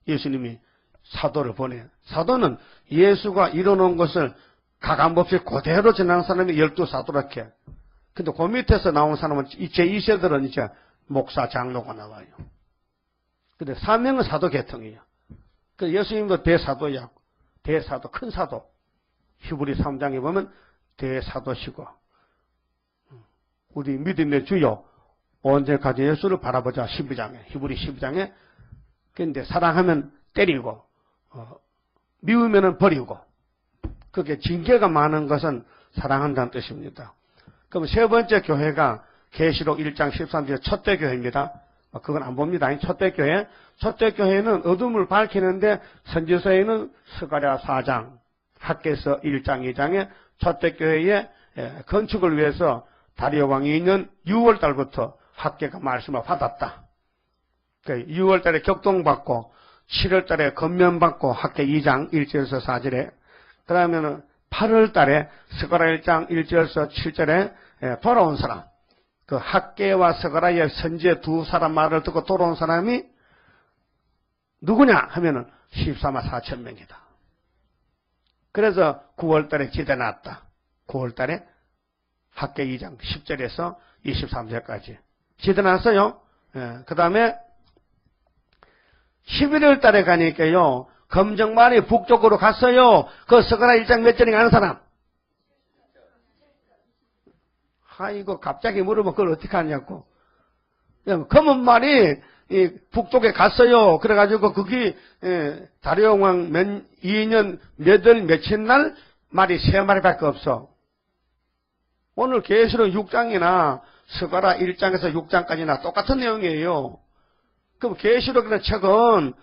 예수님이 사도를 보내. 사도는 예수가 이뤄놓은 것을 가감 없이 그대로 전하는 사람이 12사도라게. 근데 그 밑에서 나온 사람은 제2세들은 이제 목사, 장로가 나와요. 근데 사명은 사도 계통이에요. 그 예수님도 대사도야. 대사도, 큰 사도. 히브리 3장에 보면 대사도시고. 우리 믿음의 주요 언제까지 예수를 바라보자. 12장에 히브리 12장에. 그런데 사랑하면 때리고 미우면은 버리고. 그게 징계가 많은 것은 사랑한다는 뜻입니다. 그럼 세 번째 교회가 계시록 1장 13절 첫대 교회입니다. 그건 안 봅니다. 첫대 교회. 첫대 교회는 어둠을 밝히는데 선지서에는 스가랴 4장, 학개서 1장 2장에 첫대 교회의 건축을 위해서 다리오 왕 2년 6월 달부터 학계가 말씀을 받았다. 6월 달에 격동받고 7월 달에 건면받고 학계 2장 1절에서 4절에 그 다음에는 8월 달에 스가랴 1장 1절에서 7절에 돌아온 사람. 그 학계와 스가랴의 선지의 두 사람 말을 듣고 돌아온 사람이 누구냐 하면은 14만 4천 명이다. 그래서 9월 달에 지대 났다. 9월 달에 학계 2장 10절에서 23절까지 지대 났어요. 그 다음에 11월 달에 가니까요. 검정말이 북쪽으로 갔어요. 그 스가랴 1장 몇 절에 가는 사람? 아이고, 갑자기 물으면 그걸 어떻게 하냐고. 검은 말이 북쪽에 갔어요. 그래가지고 거기 다리옹왕 2년 몇월 며칠 날 말이 3마리밖에 없어. 오늘 계시록 6장이나 스가랴 1장에서 6장까지나 똑같은 내용이에요. 그럼 계시록이라는 책은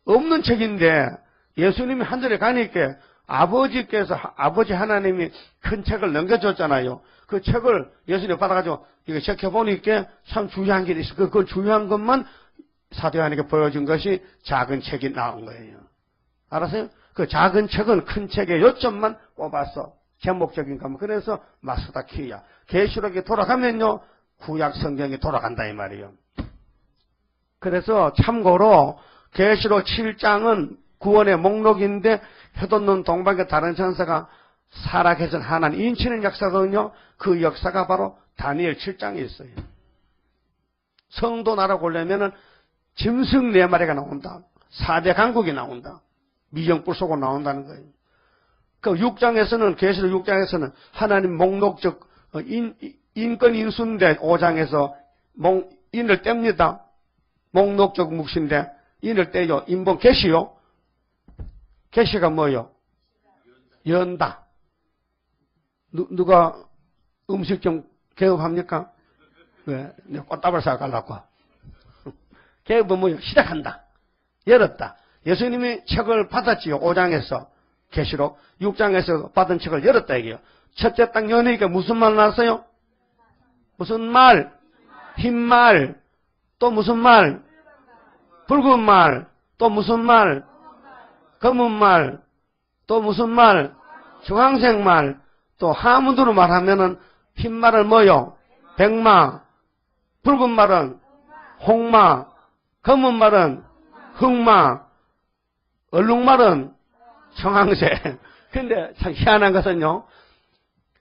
없는 책인데 예수님이 하늘에 가니까 아버지께서 아버지 하나님이 큰 책을 넘겨줬잖아요. 그 책을 예수님이 받아가지고 이거 적혀보니까 참 중요한 게 있어. 그 중요한 것만 사도 요한에게 보여준 것이 작은 책이 나온 거예요. 알았어요? 그 작은 책은 큰 책의 요점만 뽑아서 제목적인 것만. 그래서 마스다 키야. 계시록에 돌아가면요 구약 성경에 돌아간다 이 말이에요. 그래서 참고로 계시록 7장은 구원의 목록인데 해돋는 동방의 다른 천사가 살아계신 하나님 인치는 역사거든요. 그 역사가 바로 다니엘 7장에 있어요. 성도 나라 보려면은 짐승 4마리가 나온다. 4대 강국이 나온다. 미정불 속으로 나온다는 거예요. 그 6장에서는 계시록 6장에서는 하나님 목록적 인권 인수인데 5장에서 인을 뗍니다. 목록적 묵신데 인을 떼요. 인본 계시요. 계시가 뭐요? 연다. 누가 음식점 개업합니까? 왜? 꽃다발 사가려고. 개업은 뭐요? 시작한다. 열었다. 예수님이 책을 받았지요. 5장에서. 계시록 6장에서 받은 책을 열었다 이게요. 첫째 딱 여니까 무슨 말 나왔어요? 무슨 말? 흰 말. 또 무슨 말? 붉은 말. 또 무슨 말? 검은 말. 또 무슨 말? 주황색 말. 또 하문으로 말하면은 흰 말은 뭐요? 백마. 붉은 말은 홍마. 검은 말은 흑마. 얼룩말은 청황색. 근데 참 희한한 것은요.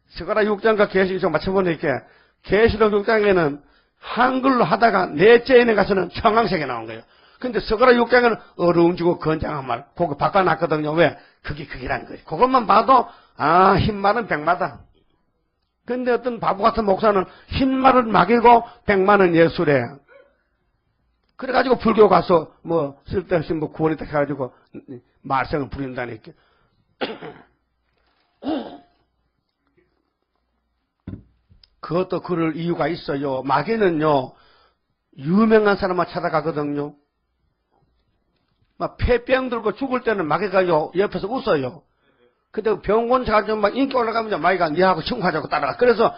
스가랴 6장과 계시록 맞춰보니까 계시록 6장에는 한글로 하다가 넷째에는 가서는 청황색이 나온 거예요. 근데 스가랴 6장에는 어루움지고 건장한 말 그거 바꿔놨거든요. 왜? 그게 거예요. 그것만 봐도 아 흰말은 백마다. 근데 어떤 바보 같은 목사는 흰말은 막이고 백마는 예술에. 그래가지고 불교 가서 뭐 쓸데없이 뭐 구원이 딱 해가지고 말썽을 부린다니까. 그것도 그럴 이유가 있어요. 마귀는요 유명한 사람만 찾아가거든요. 막 폐병 들고 죽을 때는 마귀가요 옆에서 웃어요. 근데 병원 가지고 막 인기 올라가면 마귀가 니하고 친구하자고 따라가. 그래서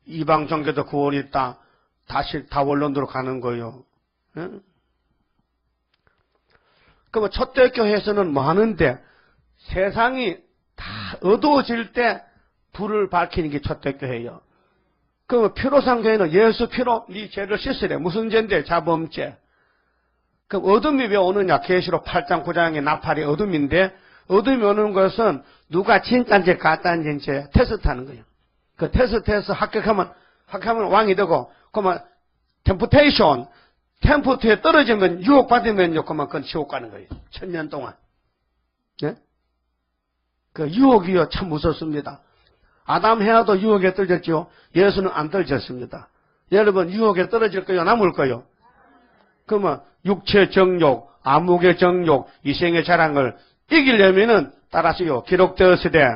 이방 종교도 구원이 있다. 다시 다원론으로 가는 거예요. 응? 그럼 초대교회에서는 뭐 하는데 세상이 다 어두워질 때 불을 밝히는 게 초대교회예요. 그럼 피로상 교회는 예수 피로 네 죄를 씻으래. 무슨 죄인데? 자범죄. 그럼 어둠이 왜 오느냐? 계시록 8장 9장의 나팔이 어둠인데 어둠이 오는 것은 누가 진짜인지 가짜인지 테스트하는 거예요. 그 테스트해서 합격하면 왕이 되고 그러면 템프트에 떨어지면 유혹받으면요 그러면 그건 지옥 가는 거예요. 1000년 동안. 네? 그 유혹이요 참 무섭습니다. 아담 해와도 유혹에 떨어졌죠. 예수는 안 떨어졌습니다. 여러분 유혹에 떨어질 거요 남을 거요? 그러면 육체 정욕, 암흑의 정욕, 이생의 자랑을 이기려면은 따라서요 기록되었을 때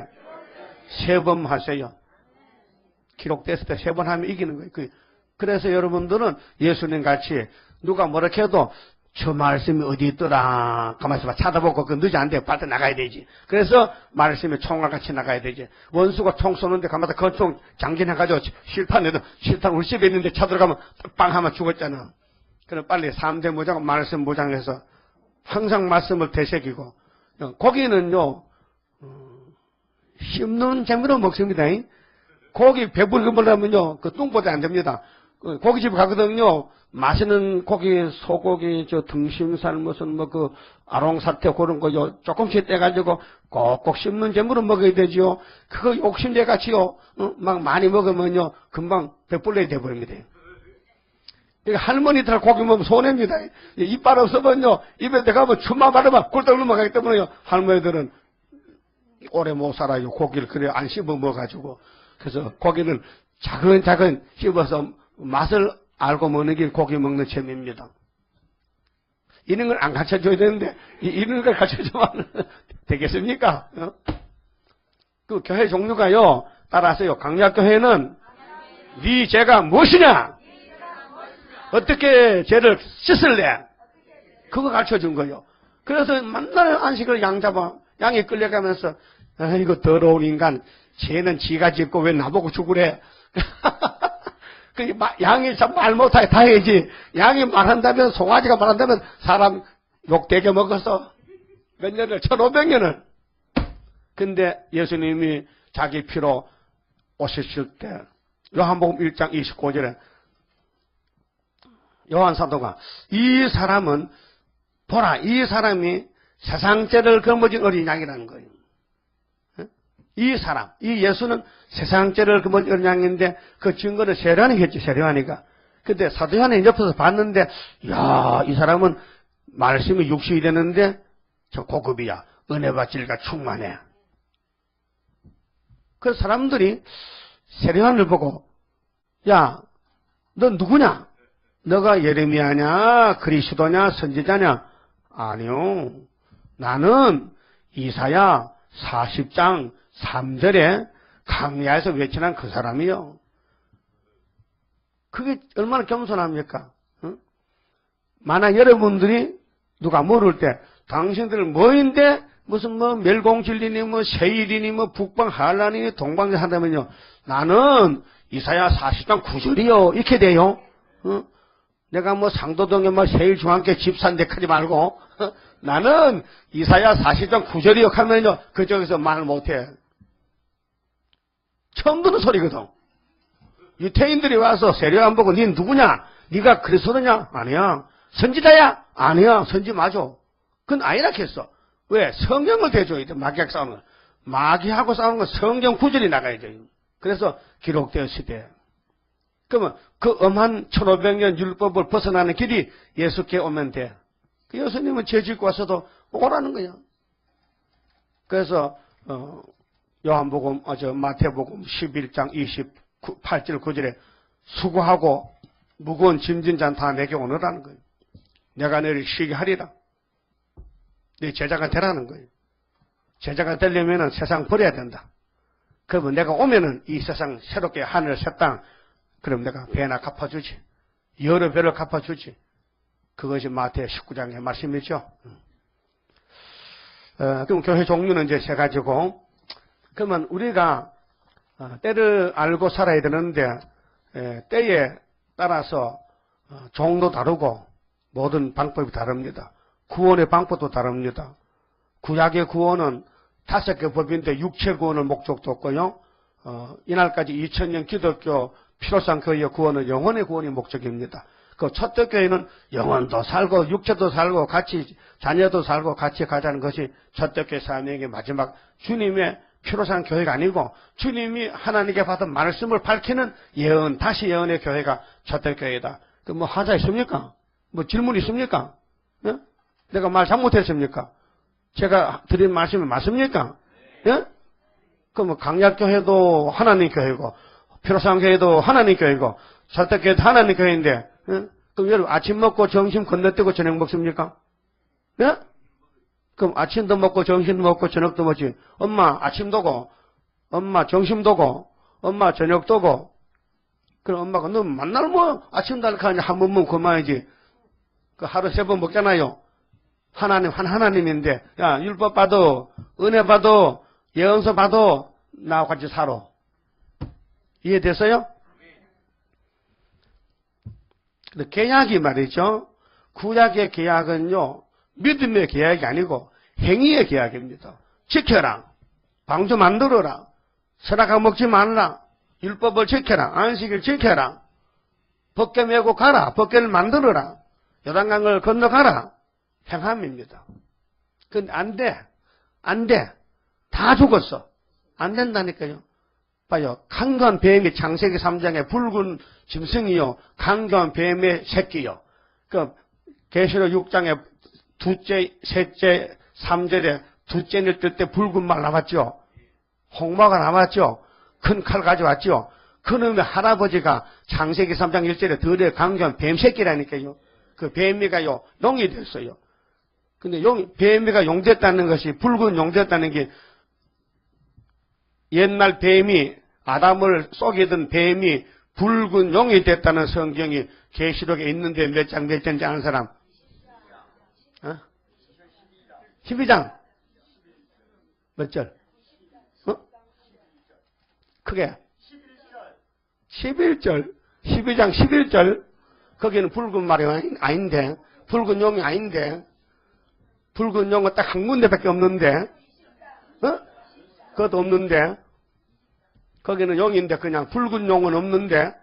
3번 하세요. 기록됐을 때 3번 하면 이기는 거예요. 그래서 여러분들은 예수님 같이 누가 뭐라 해도 저 말씀이 어디 있더라 가만있어 봐 찾아보고 그 늦지 않대 빨리 나가야 되지. 그래서 말씀이 총알같이 나가야 되지. 원수가 총 쏘는데 가만있어 그 총 장전해가지고 실탄에도 실탄 우리 집에 있는데 쳐들어가면 빵 하면 죽었잖아. 그럼 빨리 3대 무장 말씀 무장해서 항상 말씀을 되새기고 고기는요 씹는 재미로 먹습니다. 고기 배부르게 먹으려면요 그 뚱보다 안 됩니다. 고깃집 가거든요. 맛있는 고기, 소고기, 등심살, 무슨, 아롱사태 그런 거, 조금씩 떼가지고 꼭꼭 씹는 재물로 먹어야 되지요. 그거 욕심내 같이요, 막 많이 먹으면요, 금방 배불러야 돼버립니다. 할머니들 고기 먹으면 손해입니다. 이빨 없으면요, 입에 들어가면 춤만 바르면 꿀떡 넘어가기 때문에요, 할머니들은 오래 못 살아요. 고기를 그래 안 씹어 먹어가지고. 그래서 고기를 차근차근 씹어서 맛을 알고 먹는 게 고기 먹는 재미입니다. 이런 걸 안 가르쳐줘야 되는데, 이런 걸 가르쳐주면 되겠습니까? 그 교회 종류가요, 따라서요, 강약교회는 네 죄가 무엇이냐? 어떻게 죄를 씻을래? 그거 가르쳐 준 거예요. 그래서 맨날 안식을 양 잡아, 양이 끌려가면서, 이거 더러운 인간, 죄는 지가 짓고 왜 나보고 죽으래? 양이 참 말 못하게 다 해야지. 양이 말한다면, 송아지가 말한다면 사람 욕 되게 먹었어. 몇 년을, 1500년을. 근데 예수님이 자기 피로 오셨을 때, 요한복음 1장 29절에 요한 사도가 이 사람은 보라, 이 사람이 세상 죄를 거머쥔 어린 양이라는 거예요. 이 사람, 이 예수는 세상 죄를 거머쥔 어린 양인데 그 증거를 세례요한이 했지, 세례요한이가. 근데 사도 요한이 옆에서 봤는데, 야, 이 사람은 말씀이 육신이 되는데 저 고급이야. 은혜와 진리가 충만해. 그 사람들이 세례요한을 보고, 야, 너 누구냐? 너가 예레미야냐, 그리스도냐, 선지자냐? 아니요. 나는 이사야 40장 3절에 강야에서 외치는 그 사람이요. 그게 얼마나 겸손합니까? 응? 만약 여러분들이 누가 물을 때 당신들 뭐인데 무슨 뭐 멸공진리니 뭐 세일이니 뭐 북방 한란이니 동방제 한다면요, 나는 이사야 40장 9절이요 이렇게 돼요. 응? 내가 뭐 상도동에 뭐 세일중앙교 집사인데 하지 말고 나는 이사야 40장 9절이요 하면요, 그쪽에서 말 못해. 처음 듣는 소리거든. 유태인들이 와서 세례요한 보고 니 누구냐? 니가 그리스도냐? 아니야. 선지자야? 아니야. 선지 맞아. 그건 아니라 했어. 왜? 성경을 대줘야 돼. 마귀하고 싸우는 거. 마귀하고 싸우는 건 성경 구절이 나가야 돼요. 그래서 기록되었을 때. 그러면 그 엄한 1500년 율법을 벗어나는 길이 예수께 오면 돼. 그 예수님은 죄 짓고 와서도 오라는 거야. 그래서 요한복음, 마태복음 11장 28절 9절에 수고하고 무거운 짐진 자는 다 내게 오너라는 거예요. 내가 너를 쉬게 하리라. 네 제자가 되라는 거예요. 제자가 되려면 세상 버려야 된다. 그러면 내가 오면은 이 세상 새롭게 하늘 새 땅, 그럼 내가 배나 갚아주지. 여러 배를 갚아주지. 그것이 마태 19장의 말씀이죠. 그럼 교회 종류는 이제 세 가지고, 그러면 우리가 때를 알고 살아야 되는데, 때에 따라서 종도 다르고 모든 방법이 다릅니다. 구원의 방법도 다릅니다. 구약의 구원은 5개 법인데 육체 구원을 목적도 없고요. 이날까지 2000년 기독교 피로상 교회의 구원은 영혼의 구원이 목적입니다. 그 첫째 교회는 영혼도 살고 육체도 살고 같이 자녀도 살고 같이 가자는 것이 첫째 교회 사명의 마지막 주님의 피로상 교회가 아니고 주님이 하나님께 받은 말씀을 밝히는 예언, 다시 예언의 교회가 첫째 교회다. 그 뭐 하자 있습니까? 뭐 질문 있습니까? 예? 내가 말 잘못했습니까? 제가 드린 말씀이 맞습니까? 예? 그럼 강약교회도 하나님 교회고 피로상 교회도 하나님 교회고 첫째 교회도 하나님 교회인데, 예? 그럼 여러분 아침 먹고 점심 건너뛰고 저녁 먹습니까? 예? 그럼 아침도 먹고 점심도 먹고 저녁도 먹지. 엄마 아침도고, 엄마 점심도고, 엄마 저녁도고. 그럼 엄마가 너 맨날 뭐 아침도 할까 하냐 한 번 먹으면 그만이지. 그 하루 3번 먹잖아요. 하나님 한 하나님인데, 야 율법 봐도 은혜 봐도 예언서 봐도 나와 같이 살아. 이해됐어요? 근데 계약이 말이죠. 구약의 계약은요, 믿음의 계약이 아니고 행위의 계약입니다. 지켜라. 방주 만들어라. 선악과 먹지 말라. 율법을 지켜라. 안식일 지켜라. 법궤 메고 가라. 법궤를 만들어라. 요단강을 건너가라. 행함입니다. 근데 안 돼. 안 돼. 다 죽었어. 안 된다니까요. 봐요. 강간 뱀이 창세기 3장에 붉은 짐승이요. 강간 뱀의 새끼요. 그 계시록 6장에 둘째, 셋째, 3절에 둘째 날 뜰 때 붉은 말 나왔죠. 홍마가 나왔죠. 큰 칼 가져왔죠. 그놈의 할아버지가 창세기 3장 1절에 들에 강간 뱀 새끼라니까요. 그 뱀이가요. 용이 됐어요. 근데 뱀이가 용됐다는 것이, 붉은 용됐다는 게, 옛날 뱀이, 아담을 속이던 뱀이 붉은 용이 됐다는 성경이 계시록에 있는데 몇 장인지 아는 사람? 12장. 몇 절? 크게. 11절. 12장 11절. 거기는 붉은 말이 아닌데, 붉은 용이 아닌데, 붉은 용은 딱 한 군데밖에 없는데, 그것도 없는데, 거기는 용인데 그냥 붉은 용은 없는데,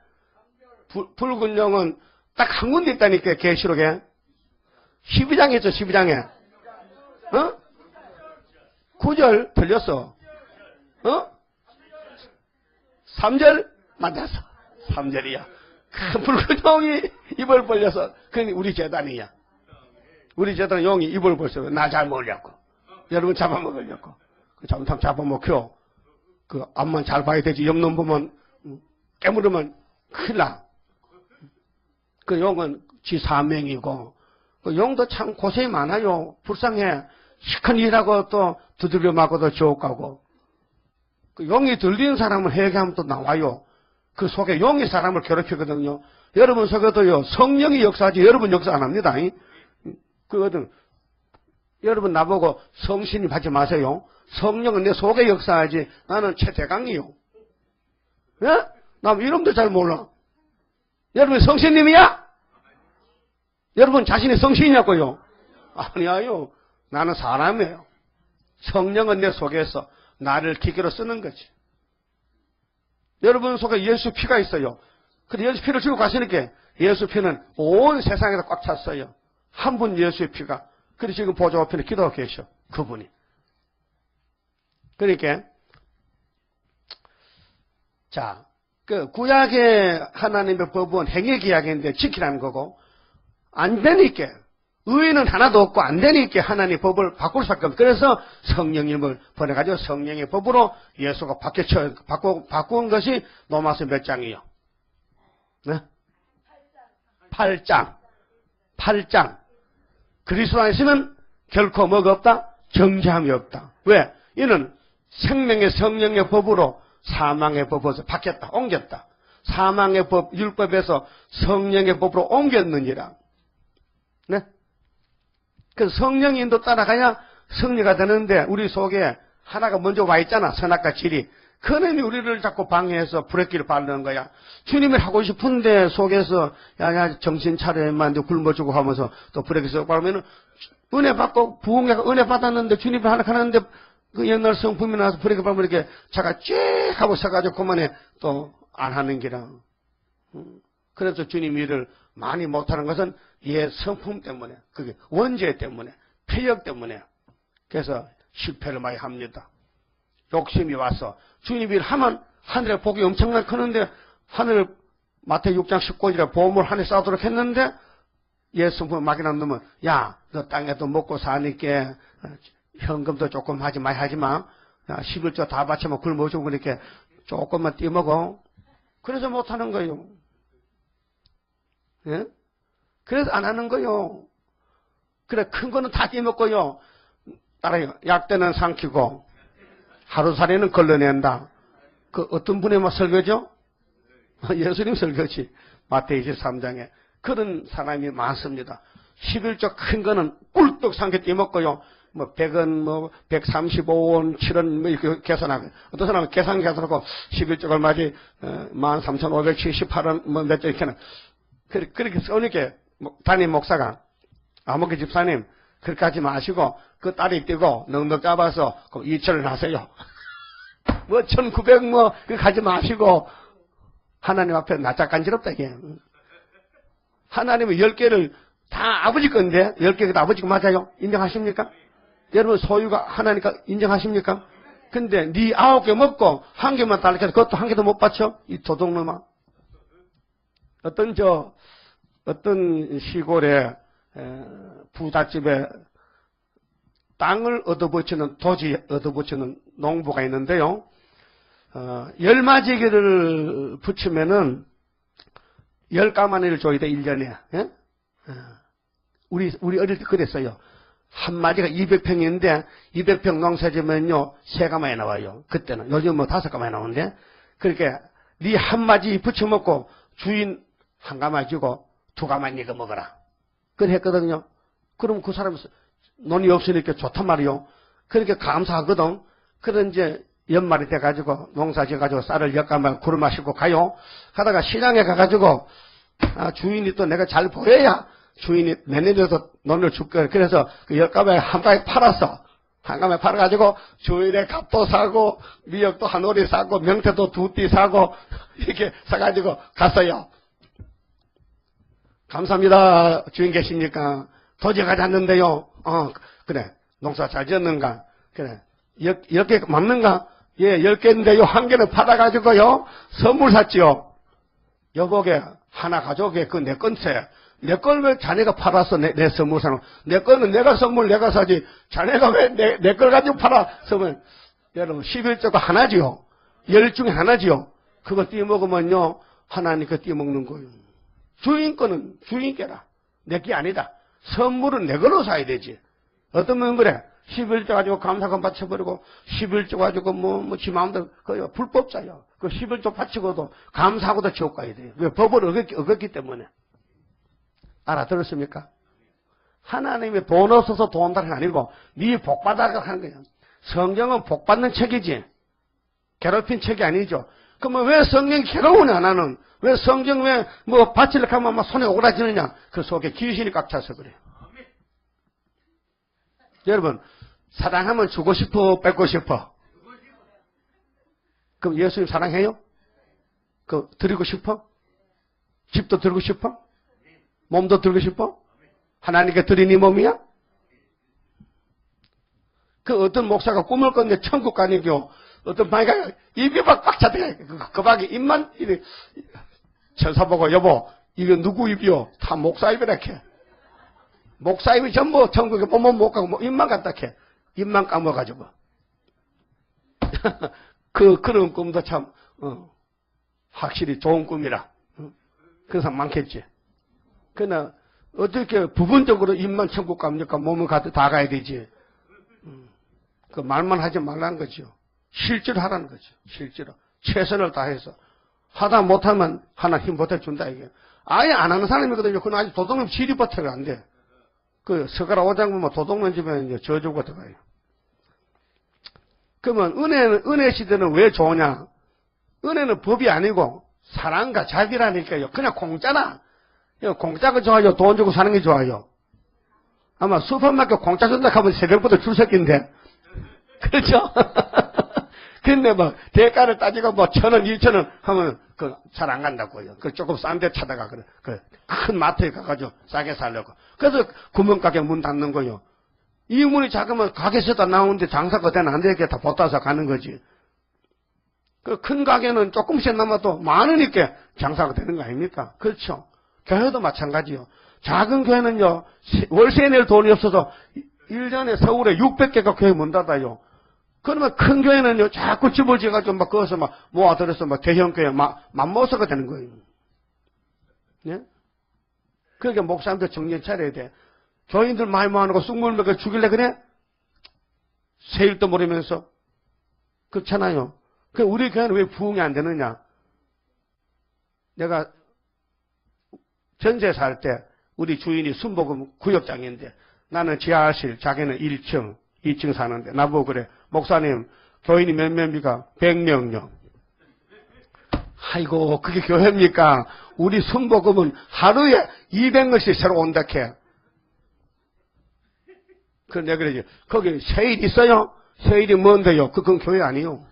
붉은 용은 딱 한 군데 있다니까, 계시록에. 12장에 있죠, 12장에. 9절 틀렸어. 3절 맞았어. 3절이야. 그 붉은 용이 입을 벌려서, 그게 우리 재단이야. 우리 재단은 용이 입을 벌려서 나 잡아먹으려고. 여러분 잡아먹으려고. 잘못하면 잡아먹혀. 그 앞만 잘 봐야 되지. 옆놈 보면 깨물으면 큰일 나. 그 용은 지 사명이고, 그 용도 참 고생이 많아요. 불쌍해. 시큰 일하고 또 두드려 맞고도 지옥 가고. 그 용이 들린 사람은 회개하면 또 나와요. 그 속에 용이 사람을 괴롭히거든요. 여러분 속에도요, 성령이 역사하지 여러분 역사 안 합니다. 그거든. 여러분 나보고 성신님 하지 마세요. 성령은 내 속에 역사하지. 나는 최대강이요. 예? 나 이름도 잘 몰라. 여러분 성신님이야? 여러분 자신이 성신이냐고요? 아니야요. 나는 사람이에요. 성령은 내 속에서 나를 기계로 쓰는 거지. 여러분 속에 예수 피가 있어요. 근데 예수 피를 주고 가시니까 예수 피는 온 세상에서 꽉 찼어요. 한 분 예수의 피가. 그래서 지금 보좌 앞에 기도하고 계셔. 그분이. 그러니까 자, 그 구약의 하나님의 법은 행위 계약인데 지키라는 거고, 안 되니까 의의는 하나도 없고 안 되니까 하나님 법을 바꿀 수밖에 없어요. 그래서 성령님을 보내가지고 성령의 법으로 예수가 바꾼 것이 로마서 몇 장이요? 네? 8장. 8장. 그리스도 안에 있으면 결코 뭐가 없다? 정죄함이 없다. 왜? 이는 생명의 성령의 법으로 사망의 법에서 바뀌었다. 옮겼다. 사망의 법, 율법에서 성령의 법으로 옮겼느니라. 네? 그래서 성령의 인도 따라가야 승리가 되는데, 우리 속에 하나가 먼저 와 있잖아. 선악과 질이. 그놈이 우리를 자꾸 방해해서 브레이크를 밟는 거야. 주님이 하고 싶은데 속에서 야야 정신 차려야만 굶어주고 하면서 또 브레이크 밟으면 은혜 받고 부흥회가 은혜 받았는데 주님이 하나 하는데 그 옛날 성품이 나서 브레이크 밟으면 이렇게 차가 쭉 하고 서가지고 그만에 또 안 하는 기라. 그래서 주님이 일을 많이 못하는 것은 옛 성품 때문에, 그게 원죄 때문에, 폐역 때문에. 그래서 실패를 많이 합니다. 욕심이 와서 주님 일 하면 하늘에 복이 엄청나게 크는데, 하늘 마태 6장 19절에 보물 하늘에 쌓도록 했는데, 옛 성품 막이나 놈은 야, 너 땅에도 먹고 사니까 현금도 조금 하지 마. 11조 다 바치면 굶어주고 그렇게 조금만 띄먹어. 그래서 못하는 거예요. 예? 그래서 안 하는 거요. 그래, 큰 거는 다 띄먹고요. 따라요. 약대는 삼키고 하루살이는 걸러낸다. 그 어떤 분의 설교죠? 예수님 설교지. 마태 23장에. 그런 사람이 많습니다. 11조 큰 거는 꿀떡 삼켜 띄먹고요. 뭐 100원, 뭐 135원, 7원 뭐 이렇게 계산하고, 어떤 사람은 계산하고 11조 얼마지 13,578원 뭐 몇 점 이렇게는 그렇게 써니까 담임 목사가 아무개 집사님 그렇게 하지 마시고 그 딸이 뛰고 넉넉 잡아서 2,000원 하세요. 뭐 1,900 뭐 그렇게 하지 마시고 하나님 앞에 낯짝간지럽다 이게. 하나님은 10개를 다 아버지 건데 10개가 다 아버지 거 맞아요? 인정하십니까? 여러분 소유가 하나니까 인정하십니까? 근데 네 9개 먹고 1개만 달라고 해서 그것도 1개도 못 받쳐? 이 도둑놈아. 어떤 시골에 부잣집에 땅을 얻어붙이는, 도지 얻어붙이는 농부가 있는데요. 열마지기를 붙이면은 10가마니를 줘야 돼, 1년에. 예? 우리 어릴 때 그랬어요. 한 마디가 200평인데, 200평 농사지면요, 3가마에 나와요. 그때는. 요즘 뭐 5가마에 나오는데. 그렇게, 네 한 마디 붙여먹고, 주인 1가마 주고, 2가마 니가 먹어라. 그래 했거든요. 그럼 그 사람이 돈이 없으니까 좋단 말이요. 그렇게 감사하거든. 그런 이제, 연말이 돼가지고, 농사 지어가지고 쌀을 10가마 구르 마시고 가요. 가다가 시장에 가가지고, 주인이 또 내가 잘 보여야 주인이 내년에도 돈을 줄 거야. 그래서 그 10가마에 한 가마에 팔았어. 한 가마에 팔아가지고 주인의 값도 사고, 미역도 한 오리 사고, 명태도 2띠 사고, 이렇게 사가지고 갔어요. 감사합니다. 주인 계십니까? 도저히 가지 않는데요. 그래. 농사 잘 지었는가? 그래. 10개 맞는가? 예, 10개인데요. 1개는 팔아가지고요. 선물 샀지요. 여보게, 하나 가져오게. 그거 내 건세. 내 걸 왜 자네가 팔았어? 내 선물 사는. 내 거는 내가 선물 내가 사지. 자네가 왜 내 걸 가지고 팔아? 선물. 여러분, 11조가 하나지요. 10 중에 하나지요. 그거 띄먹으면요. 하나님께 띄먹는 거예요. 주인 거는 주인께라. 내 게 아니다. 선물은 내 걸로 사야 되지. 어떤 분 그래. 11조 가지고 감사금 바쳐버리고, 11조 가지고 지 마음대로, 그거 불법자요. 그 11조 바치고도, 감사하고도 지옥 가야 돼요. 왜? 법을 어겼기 때문에. 알아들었습니까? 하나님이 돈 없어서 돈 달라는 게 아니고, 네 복 받아가 하는 거예요. 성경은 복 받는 책이지, 괴롭힌 책이 아니죠. 그러면 왜 성경이 괴로우냐, 나는? 왜 성경 바치려고 하면 막 손에 오그라지느냐? 그 속에 귀신이 꽉 차서 그래요. 여러분, 사랑하면 주고 싶어, 뺏고 싶어? 그럼 예수님 사랑해요? 드리고 싶어? 집도 드리고 싶어? 몸도 드리고 싶어? 하나님께 드린 이 몸이야? 어떤 목사가 꿈을 꿨는데 천국 가니까 어떤 마이가 입이 막 꽉 차대. 그 밖에 입만, 천사 보고, 여보, 이거 누구 입이요? 다 목사 입이라케. 목사 입이 전부 천국에 몸은 못 가고, 입만 갖다 캐. 입만 까먹어가지고. 그런 꿈도 참, 확실히 좋은 꿈이라. 그런 사람 많겠지. 그러나, 어떻게 부분적으로 입만 천국 갑니까? 몸은 다 가야 되지. 그 말만 하지 말라는 거죠. 실제로 하라는 거죠. 실제로. 최선을 다해서. 하다 못하면 하나 힘 보태준다, 이게. 아예 안 하는 사람이거든요. 그건 아직 도둑놈 질이 버텨가 안 돼. 서가라 오장 보면 도둑놈 집에 이제 저주가 들어가요. 그러면 은혜 시대는 왜 좋으냐? 은혜는 법이 아니고 사랑과 자비라니까요. 그냥 공짜나. 공짜가 좋아요? 돈 주고 사는 게 좋아요? 아마 슈퍼마켓 공짜 준다 하면 새벽부터 줄 섰긴데. 그렇죠? 근데 대가를 따지고 1,000원, 2,000원 하면 잘 안 간다고요. 조금 싼 데 찾아가, 그래. 큰 마트에 가가지고 싸게 살려고. 그래서 구멍가게 문 닫는 거요. 이 문이 작으면 가게에서도 나오는데 장사가 되는 안 되게 다 보따서 가는 거지. 큰 가게는 조금씩 남아도 많으니까 장사가 되는 거 아닙니까? 그렇죠. 교회도 마찬가지요. 작은 교회는요, 월세 낼 돈이 없어서 1년에 서울에 600개가 교회 문 닫아요. 그러면 큰 교회는요, 자꾸 집을 지어가지고 거기서 모아들여서 대형 교회 맘모서가 되는 거예요. 예? 그러니까 목사님들 정신 차려야 돼. 교인들 많이 모아놓고 쑥물 먹여 죽일래 그래? 세일도 모르면서. 그렇잖아요. 우리 교회는 왜 부흥이 안 되느냐? 내가 전세 살 때 우리 주인이 순복음 구역장인데 나는 지하실, 자기는 1층, 2층 사는데 나보고 그래. 목사님, 교인이 몇 명입니까? 100명요. 아이고, 그게 교회입니까? 우리 순복음은 하루에 200명씩 새로 온다 캐. 그래서 내가 그러지. 거기 세일 있어요? 세일이 뭔데요? 그건 교회 아니요.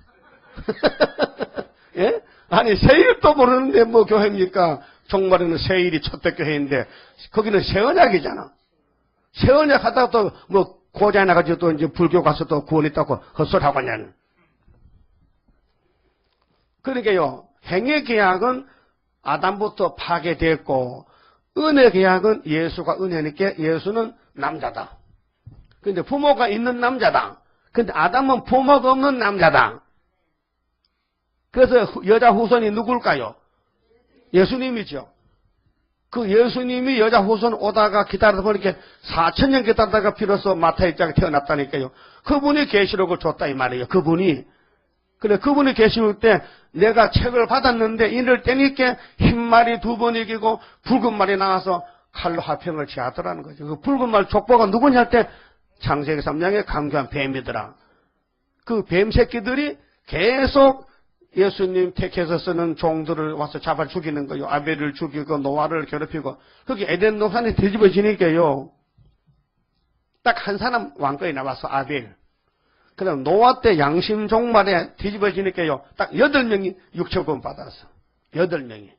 예? 아니, 세일도 모르는데 교회입니까? 종말에는 세일이 첫대 교회인데, 거기는 새언약이잖아. 새언약 하다가 또, 고장에 나가지고 또 이제 불교 가서 또 구원했다고 헛소리 하고 있냐는. 그러니까요, 행위 계약은 아담부터 파괴됐고, 은혜 계약은 예수가 은혜니까 예수는 남자다. 근데 부모가 있는 남자다. 근데 아담은 부모가 없는 남자다. 그래서 여자 후손이 누굴까요? 예수님이죠. 그 예수님이 여자 후손 오다가 기다리다 보니까 4,000년 기다리다가 비로소 마타 입장에 태어났다니까요. 그분이 계시록을 줬다 이 말이에요. 그분이. 그래 그분이 계시록 때 내가 책을 받았는데 이를 때니까 흰 말이 2번 이기고 붉은 말이 나와서 칼로 화평을 취하더라는 거죠. 그 붉은 말 족보가 누구냐 할 때 창세기 3장에 강교한 뱀이더라. 그 뱀 새끼들이 계속 예수님 택해서 쓰는 종들을 와서 잡아 죽이는 거예요. 아벨을 죽이고 노아를 괴롭히고. 그게 에덴 동산에 뒤집어지니까요. 딱 한 사람 왕권이 나왔어. 아벨. 그다음 노아 때 양심 종말에 뒤집어지니까요. 딱 8명이 육체구원 받았어. 8명이.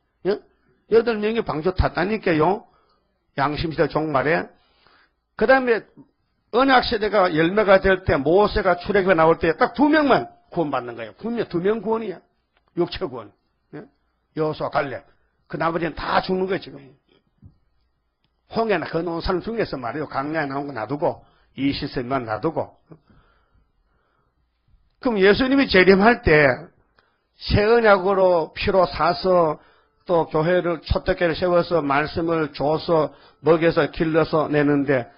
8명이 방주 탔다니까요. 양심시대 종말에. 그 다음에 언약시대가 열매가 될 때 모세가 출애굽에 나올 때 딱 2명만 구원받는 거예요. 분명 2명 구원이야. 육체구원. 여호수아 갈렙. 그 나머지는 다 죽는 거예요, 지금. 홍해나 건너온 사람 중에서 말이에요. 강야에 나온 거 놔두고, 이시스만 놔두고. 그럼 예수님이 재림할 때, 새 언약으로 피로 사서, 또 교회를, 초대교회를 세워서, 말씀을 줘서, 먹여서, 길러서 내는데,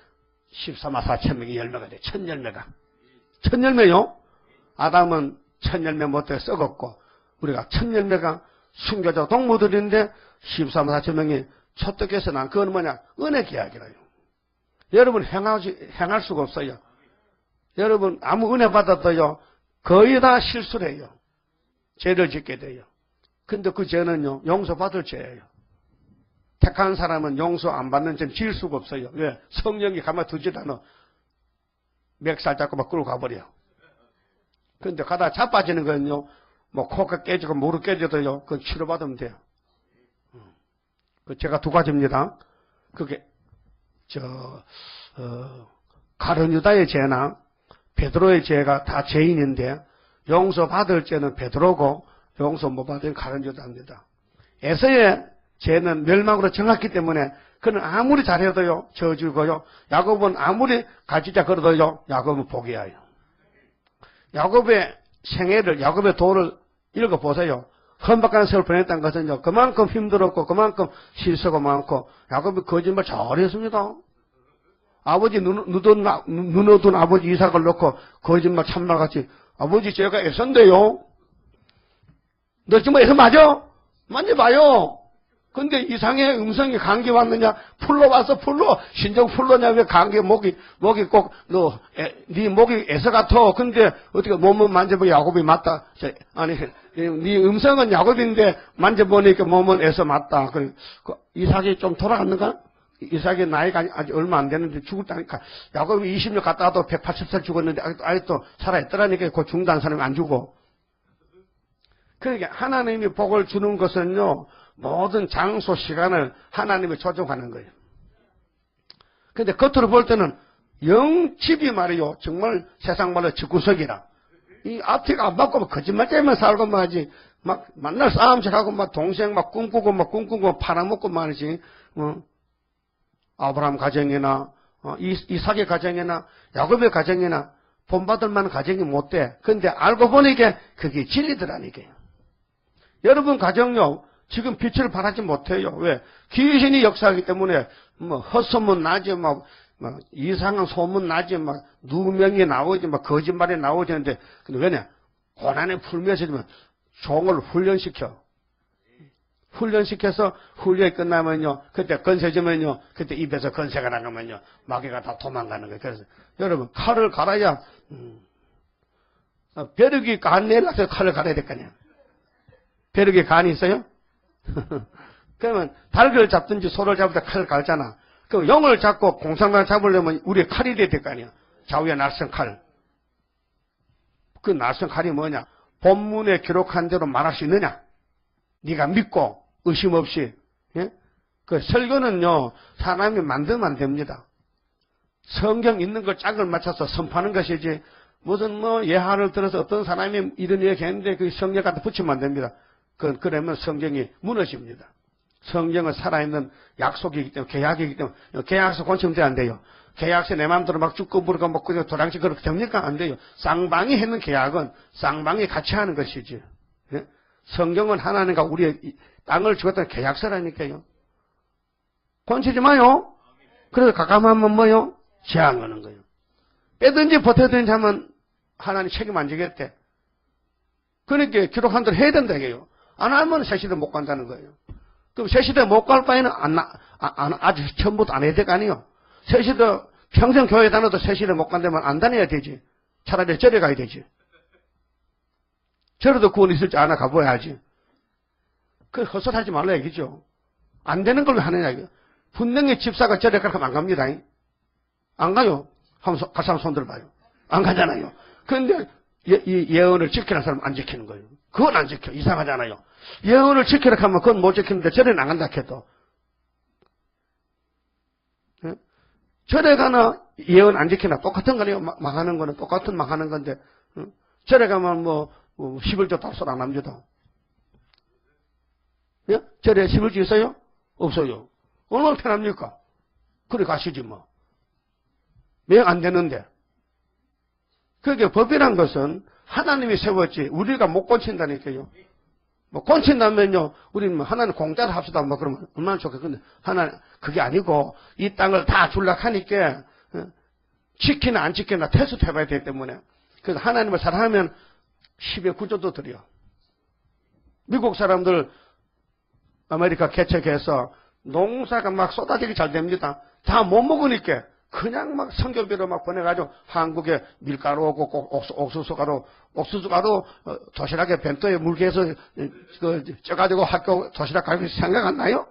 14만 4천 명이 열매가 돼. 첫 열매가. 첫 열매요? 아담은 첫 열매 못해 썩었고, 우리가 첫 열매가 순교자 동무들인데, 14만 4천 명이 초대교회에서 난, 그건 뭐냐? 은혜 계약이라요. 여러분 행할 수가 없어요. 여러분 아무 은혜 받았어요. 거의 다 실수를 해요. 죄를 짓게 돼요. 근데 그 죄는요, 용서받을 죄예요. 택한 사람은 용서 안 받는 죄는 지을 수가 없어요. 왜? 성령이 가만두지도 않아. 멱살 잡고 막 끌고 가버려. 근데 가다 자빠지는 건요, 뭐 코가 깨지고 무릎 깨져도요, 그건 치료받으면 돼요. 그 제가 2가지입니다. 그게 가룟 유다의 죄나 베드로의 죄가 다 죄인인데 용서받을 죄는 베드로고 용서 못 받은 가룟 유다입니다. 에서의 죄는 멸망으로 정했기 때문에 그는 아무리 잘해도요 저주고요. 야곱은 아무리 가지자 걸어도요 야곱은 포기해요. 야곱의 생애를 야곱의 도를 읽어보세요. 험박한 세월 보냈다는 것은요 그만큼 힘들었고 그만큼 실수가 많고 야곱이 거짓말 잘했습니다. 아버지 눈 어두운 아버지 이삭을 놓고 거짓말 참말같이 아버지 제가 애선데요. 너 정말 애서 맞아? 만져봐요. 근데 이상의 음성이 감기 왔느냐? 풀로 와서 풀로 신종 풀로냐? 왜 감기 목이 꼭 너 네 목이 애서 같아. 근데 어떻게 몸은 만져보고 야곱이 맞다. 아니 네 음성은 야곱인데 만져보니까 몸은 애서 맞다. 그 이삭이 좀 돌아갔는가? 이삭의 나이가 아직 얼마 안 됐는데 죽었다니까. 야곱이 20년 갔다 와도 180살 죽었는데 아직도 살아있더라니까. 그 중단 사람이 안 죽어. 그러니까 하나님이 복을 주는 것은요 모든 장소 시간을 하나님이 조정하는 거예요. 근데 겉으로 볼 때는 영집이 말이요 정말 세상 말로 집구석이라. 이 앞뒤가 안 맞고 거짓말 때문에 살고 말이지. 막 만날 싸움질하고 막 동생 막 꿈꾸고 팔아먹고 말이지. 아브라함 가정이나 이삭의 가정이나 야곱의 가정이나 본받을 만한 가정이 못 돼. 근데 알고 보니까 그게 진리더라니까요. 여러분 가정요 지금 빛을 발하지 못해요. 왜? 귀신이 역사하기 때문에 뭐 헛소문 나지 막 이상한 소문 나지 막 누명이 나오지 막 거짓말이 나오지는데 근데 왜냐? 고난에 풀면서 종을 훈련시켜서 훈련이 끝나면요. 그때 건세지면요. 그때 입에서 건세가 나가면요. 마귀가 다 도망가는 거예요. 그래서 여러분 칼을 갈아야 벼룩이 간 내려서 칼을 갈아야 될 거 아니야. 벼룩에 간이 있어요? 그러면 닭을 잡든지 소를 잡을 때 칼을 갈잖아. 그럼 용을 잡고 공산당을 잡으려면 우리의 칼이 돼야 될 거 아니야. 좌우에 낯선 칼. 그 낯선 칼이 뭐냐? 본문에 기록한 대로 말할 수 있느냐? 네가 믿고 의심 없이. 예? 그 설교는요 사람이 만들면 안 됩니다. 성경 있는 걸 짝을 맞춰서 선포하는 것이지 무슨 뭐 예화를 들어서 어떤 사람이 이런 얘기 했는데 그 성경 갖다 붙이면 안 됩니다. 그러면 성경이 무너집니다. 성경은 살아있는 약속이기 때문에, 계약이기 때문에, 계약서 고치면 안 돼요. 계약서 내 마음대로 막 죽고 부르고 막 그냥 도랑치 그렇게 됩니까? 안 돼요. 쌍방이 했는 계약은 쌍방이 같이 하는 것이지. 예? 성경은 하나님과 우리의 땅을 주었다는 계약서라니까요. 건치지 마요. 그래서 가감하면 뭐요? 재앙하는 거예요. 빼든지 버텨든지 하면 하나님 책임 안 지겠대. 그러니까 기록한 대로 해야 된다 이게요. 안 하면 새 시대 못 간다는 거예요. 그럼 새 시대 못 갈 바에는 아직 처음부터 안 해야 될 거 아니에요. 새 시대 평생 교회 다녀도 새 시대 못 간다면 안 다녀야 되지. 차라리 절에 가야 되지. 절에도 구원 있을지 아나 가봐야지. 그 헛소리하지 말라 얘기죠. 안 되는 걸 왜 하느냐 이거. 분명히 집사가 절에 가면 안 갑니다. 안 가요. 가서 한번 손 들어봐요. 안 가잖아요. 그런데 이 예언을 지키는 사람은 안 지키는 거예요. 그건 안 지켜. 이상하잖아요. 예언을 지키라 하면 그건 못 지키는데 절에 안 간다 해도. 예? 절에 가나 예언 안 지키나 똑같은 거네요. 망하는 거는 똑같은 망하는 건데. 절에 가면 뭐 11조 답설 안 합니다. 예? 절에 11조 있어요? 없어요. 얼마나 편합니까? 그래 가시지 뭐. 왜 안 되는데? 그게 법이란 것은 하나님이 세웠지 우리가 못 고친다니까요. 뭐 고친다면요, 우리는 뭐 하나님 공짜로 합시다 뭐 그러면 얼마나 좋겠는데 하나님 그게 아니고 이 땅을 다 줄라 하니까 지키나 안 지키나 테스트 해봐야 되기 때문에 그래서 하나님을 사랑하면 10의 9조도 드려. 미국 사람들 아메리카 개척해서 농사가 막 쏟아지게 잘 됩니다. 다 못 먹으니까 그냥 막 선교비로 막 보내가지고 한국에 밀가루 오고 옥수수가루 도시락에 벤토에 물개해서 쪄가지고 학교 도시락 가고 생각 안 나요?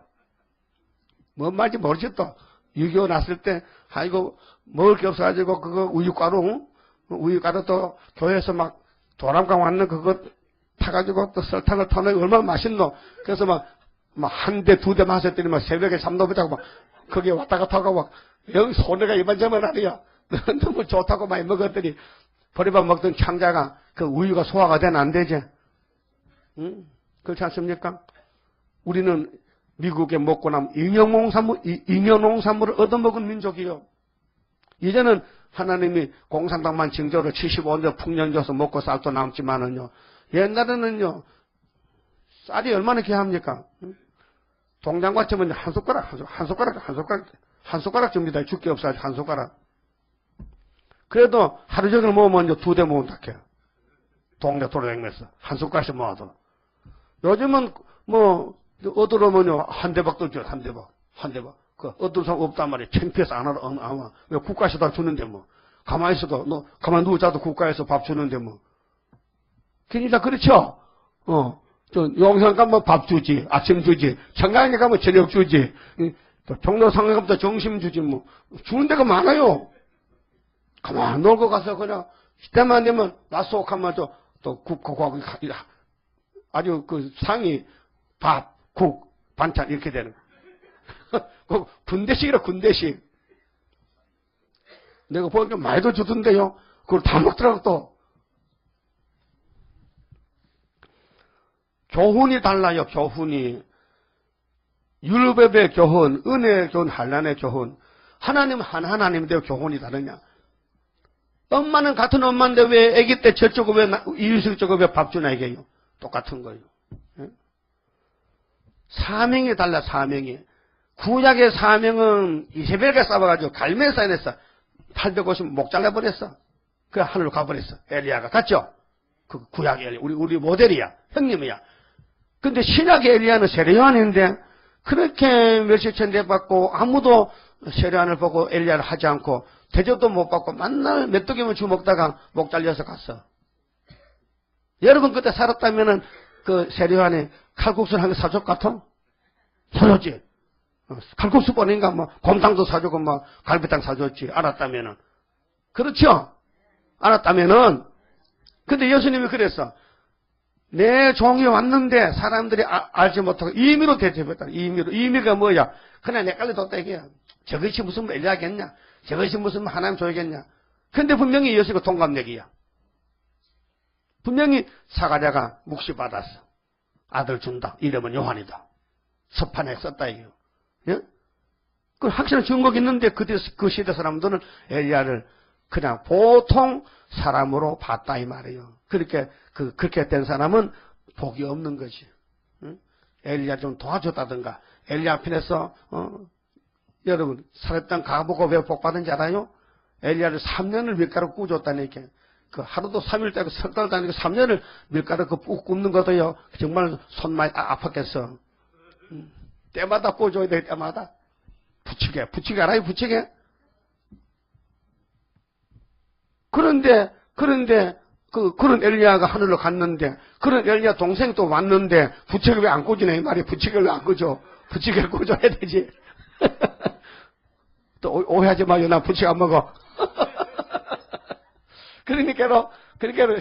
뭔 말인지 모르지 또. 6.25 났을 때 아이고 먹을 게 없어가지고 그거 우유가루 또 교회에서 막 도람강 왔는 그거 타가지고 또 설탕을 타는 얼마나 맛있노. 그래서 막 한 대, 두 대 마셨더니 막 새벽에 잠도 못 자고 막 거기에 왔다 갔다 하고 막 여기 손해가 이만저만 아니야. 너무 좋다고 많이 먹었더니 보리밥 먹던 창자가 그 우유가 소화가 되나 안 되지? 응? 그렇지 않습니까? 우리는 미국에 먹고 나면 잉여농산물을 얻어먹은 민족이요. 이제는 하나님이 공산당만 징조로 75년 풍년 줘서 먹고 쌀도 남지만은요. 옛날에는요. 쌀이 얼마나 귀합니까? 동장과 치면 한 숟가락 줍니다. 줄 게 없어가지고 한 숟가락. 그래도 하루 종일 모으면 이제 2대 모은다 해요. 동네 돌아다니면서 한 숟가락씩 모아도. 요즘은 뭐 얻으러면요 한 대박도 줘요. 한 대박. 그 얻을 사람 없단 말이에요. 창피해서 안 하러 아마 왜 국가에서 다 주는데 뭐. 가만히 있어도 너 가만 누워자도 국가에서 밥 주는데 뭐. 진짜 그렇죠? 저 용산 가면 밥 주지, 아침 주지, 청강에 가면 저녁 주지, 또 종로상에 가면 또 점심 주지, 뭐 주는 데가 많아요. 가만 놀고 가서 그냥 시대만 되면 낮속하면 또 국하고 아주 그 상이 밥, 국, 반찬 이렇게 되는. 그 군대식이라 군대식. 내가 보니까 많이도 주던데요. 그걸 다 먹더라고 또. 교훈이 달라요, 교훈이. 율법의 교훈, 은혜의 교훈, 한란의 교훈. 하나님 한 하나님인데 교훈이 다르냐? 엄마는 같은 엄마인데 왜 아기 때 저쪽은 왜 이유식 쪽은 왜 밥 주나 이게요? 똑같은 거예요. 예? 사명이 달라, 사명이. 구약의 사명은 이세벨과 싸워가지고 갈멜사에 냈어. 850 목 잘라버렸어. 그 하늘로 가버렸어. 엘리야가 갔죠? 그 구약의 엘리야. 우리 모델이야. 형님이야. 근데 신약의 엘리야는 세례요한인데 그렇게 멸시천 대받고 아무도 세례요한을 보고 엘리야를 하지 않고 대접도 못 받고 맨날 메뚜기만 주먹다가 목 잘려서 갔어. 여러분 그때 살았다면은 그 세례요한이 칼국수를 한 개 사줄 것 같아? 사줬지. 칼국수뿐인가 뭐 곰탕도 사주고 뭐 갈비탕 사줬지. 알았다면은. 그렇죠? 알았다면은. 근데 예수님이 그랬어. 내 종이 왔는데 사람들이 알지 못하고 임의로 대접했다. 임의가 뭐야? 그냥 내 깔리 뒀다 이게야. 저것이 무슨 엘리야겠냐? 저것이 무슨 하나님 조이겠냐? 근데 분명히 예수가 동갑내기야. 분명히 사가랴가 묵시 받았어. 아들 준다. 이름은 요한이다. 서판에 썼다 이거. 예? 그 확실한 증거가 있는데 그 시대 사람들은 엘리야를 그냥 보통 사람으로 봤다 이 말이에요. 그렇게 된 사람은 복이 없는 거지. 응? 엘리야 좀 도와줬다든가. 엘리야 편에서 여러분 사렙당 가보고 왜 복 받은지 알아요? 엘리야를 3년을 밀가루 구워줬다니까. 그 하루도 3일 때고 석 달도 아니고 3년을 밀가루 굽는 것도요. 정말 손 많이 아팠겠어. 때마다 구워줘야 돼. 때마다. 부치게 알아요? 부치게? 그런데 그런 엘리야가 하늘로 갔는데 그런 엘리야 동생 또 왔는데 부치게 왜 안 꽂으냐 이 말이야. 부치게 왜 안 꽂어? 부치게 꽂아야 되지. 또 오해하지 마요. 나 부치게 안 먹어. 그러니까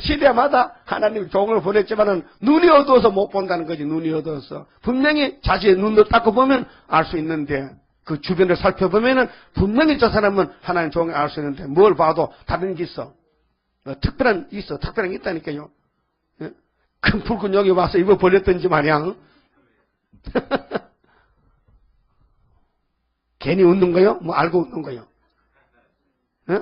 시대마다 하나님 종을 보냈지만은 눈이 어두워서 못 본다는 거지. 눈이 어두워서. 분명히 자신의 눈을 닦고 보면 알 수 있는데 그 주변을 살펴보면은 분명히 저 사람은 하나님 종을 알 수 있는데 뭘 봐도 다른 게 있어. 특별한 게 있다니까요. 예? 큰 붉은 용이 와서 입어 벌렸던지 마냥. 괜히 웃는 거요? 뭐 알고 웃는 거요? 예?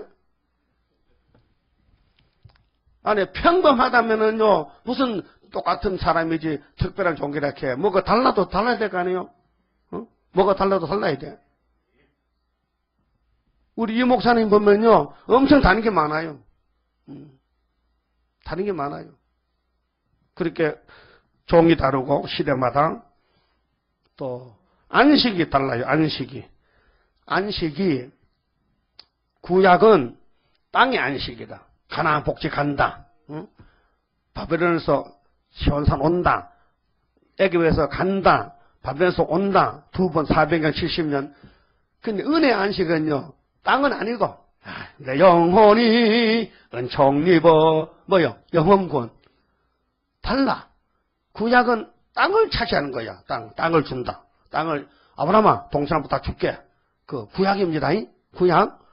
아니 평범하다면은요 무슨 똑같은 사람이지 특별한 종기라 해. 뭐가 달라도 달라야 될 거 아니에요? 뭐가 달라도 달라야 돼. 우리 이 목사님 보면요 엄청 다른 게 많아요. 다른 게 많아요. 그렇게 종이 다르고 시대마다 또 안식이 달라요. 안식이 구약은 땅의 안식이다. 가나안 복직한다. 응? 바벨론에서 시온산 온다. 애굽에서 간다. 바벨론에서 온다. 2번 400년 70년. 근데 은혜의 안식은요. 땅은 아니고 내 영혼이 은총 입어 뭐요? 영혼군. 달라. 구약은 땅을 차지하는 거야. 땅을 준다. 땅을 아브라함아 동생부터 줄게. 그 구약입니다. 구약.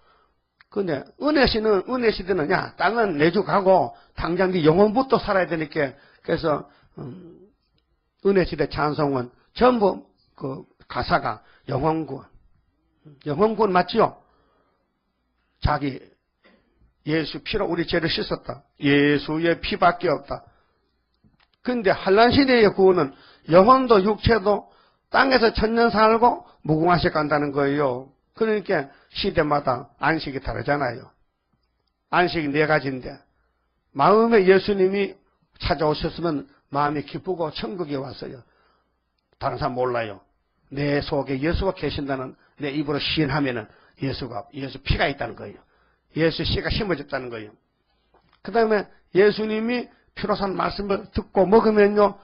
근데 은혜 시대는 야 땅은 내주가고 당장 네 영혼부터 살아야 되니까 그래서 은혜 시대 찬송은 전부 그 가사가 영혼군 맞지요? 자기 예수 피로 우리 죄를 씻었다. 예수의 피밖에 없다. 근데 한란 시대의 구원은 영혼도 육체도 땅에서 천년 살고 무궁화식 간다는 거예요. 그러니까 시대마다 안식이 다르잖아요. 안식이 4가지인데 마음에 예수님이 찾아오셨으면 마음이 기쁘고 천국에 왔어요. 다른 사람 몰라요. 내 속에 예수가 계신다는 내 입으로 시인하면은 예수 피가 있다는 거예요. 예수 씨가 심어졌다는 거예요. 그 다음에 예수님이 피로 산 말씀을 듣고 먹으면요,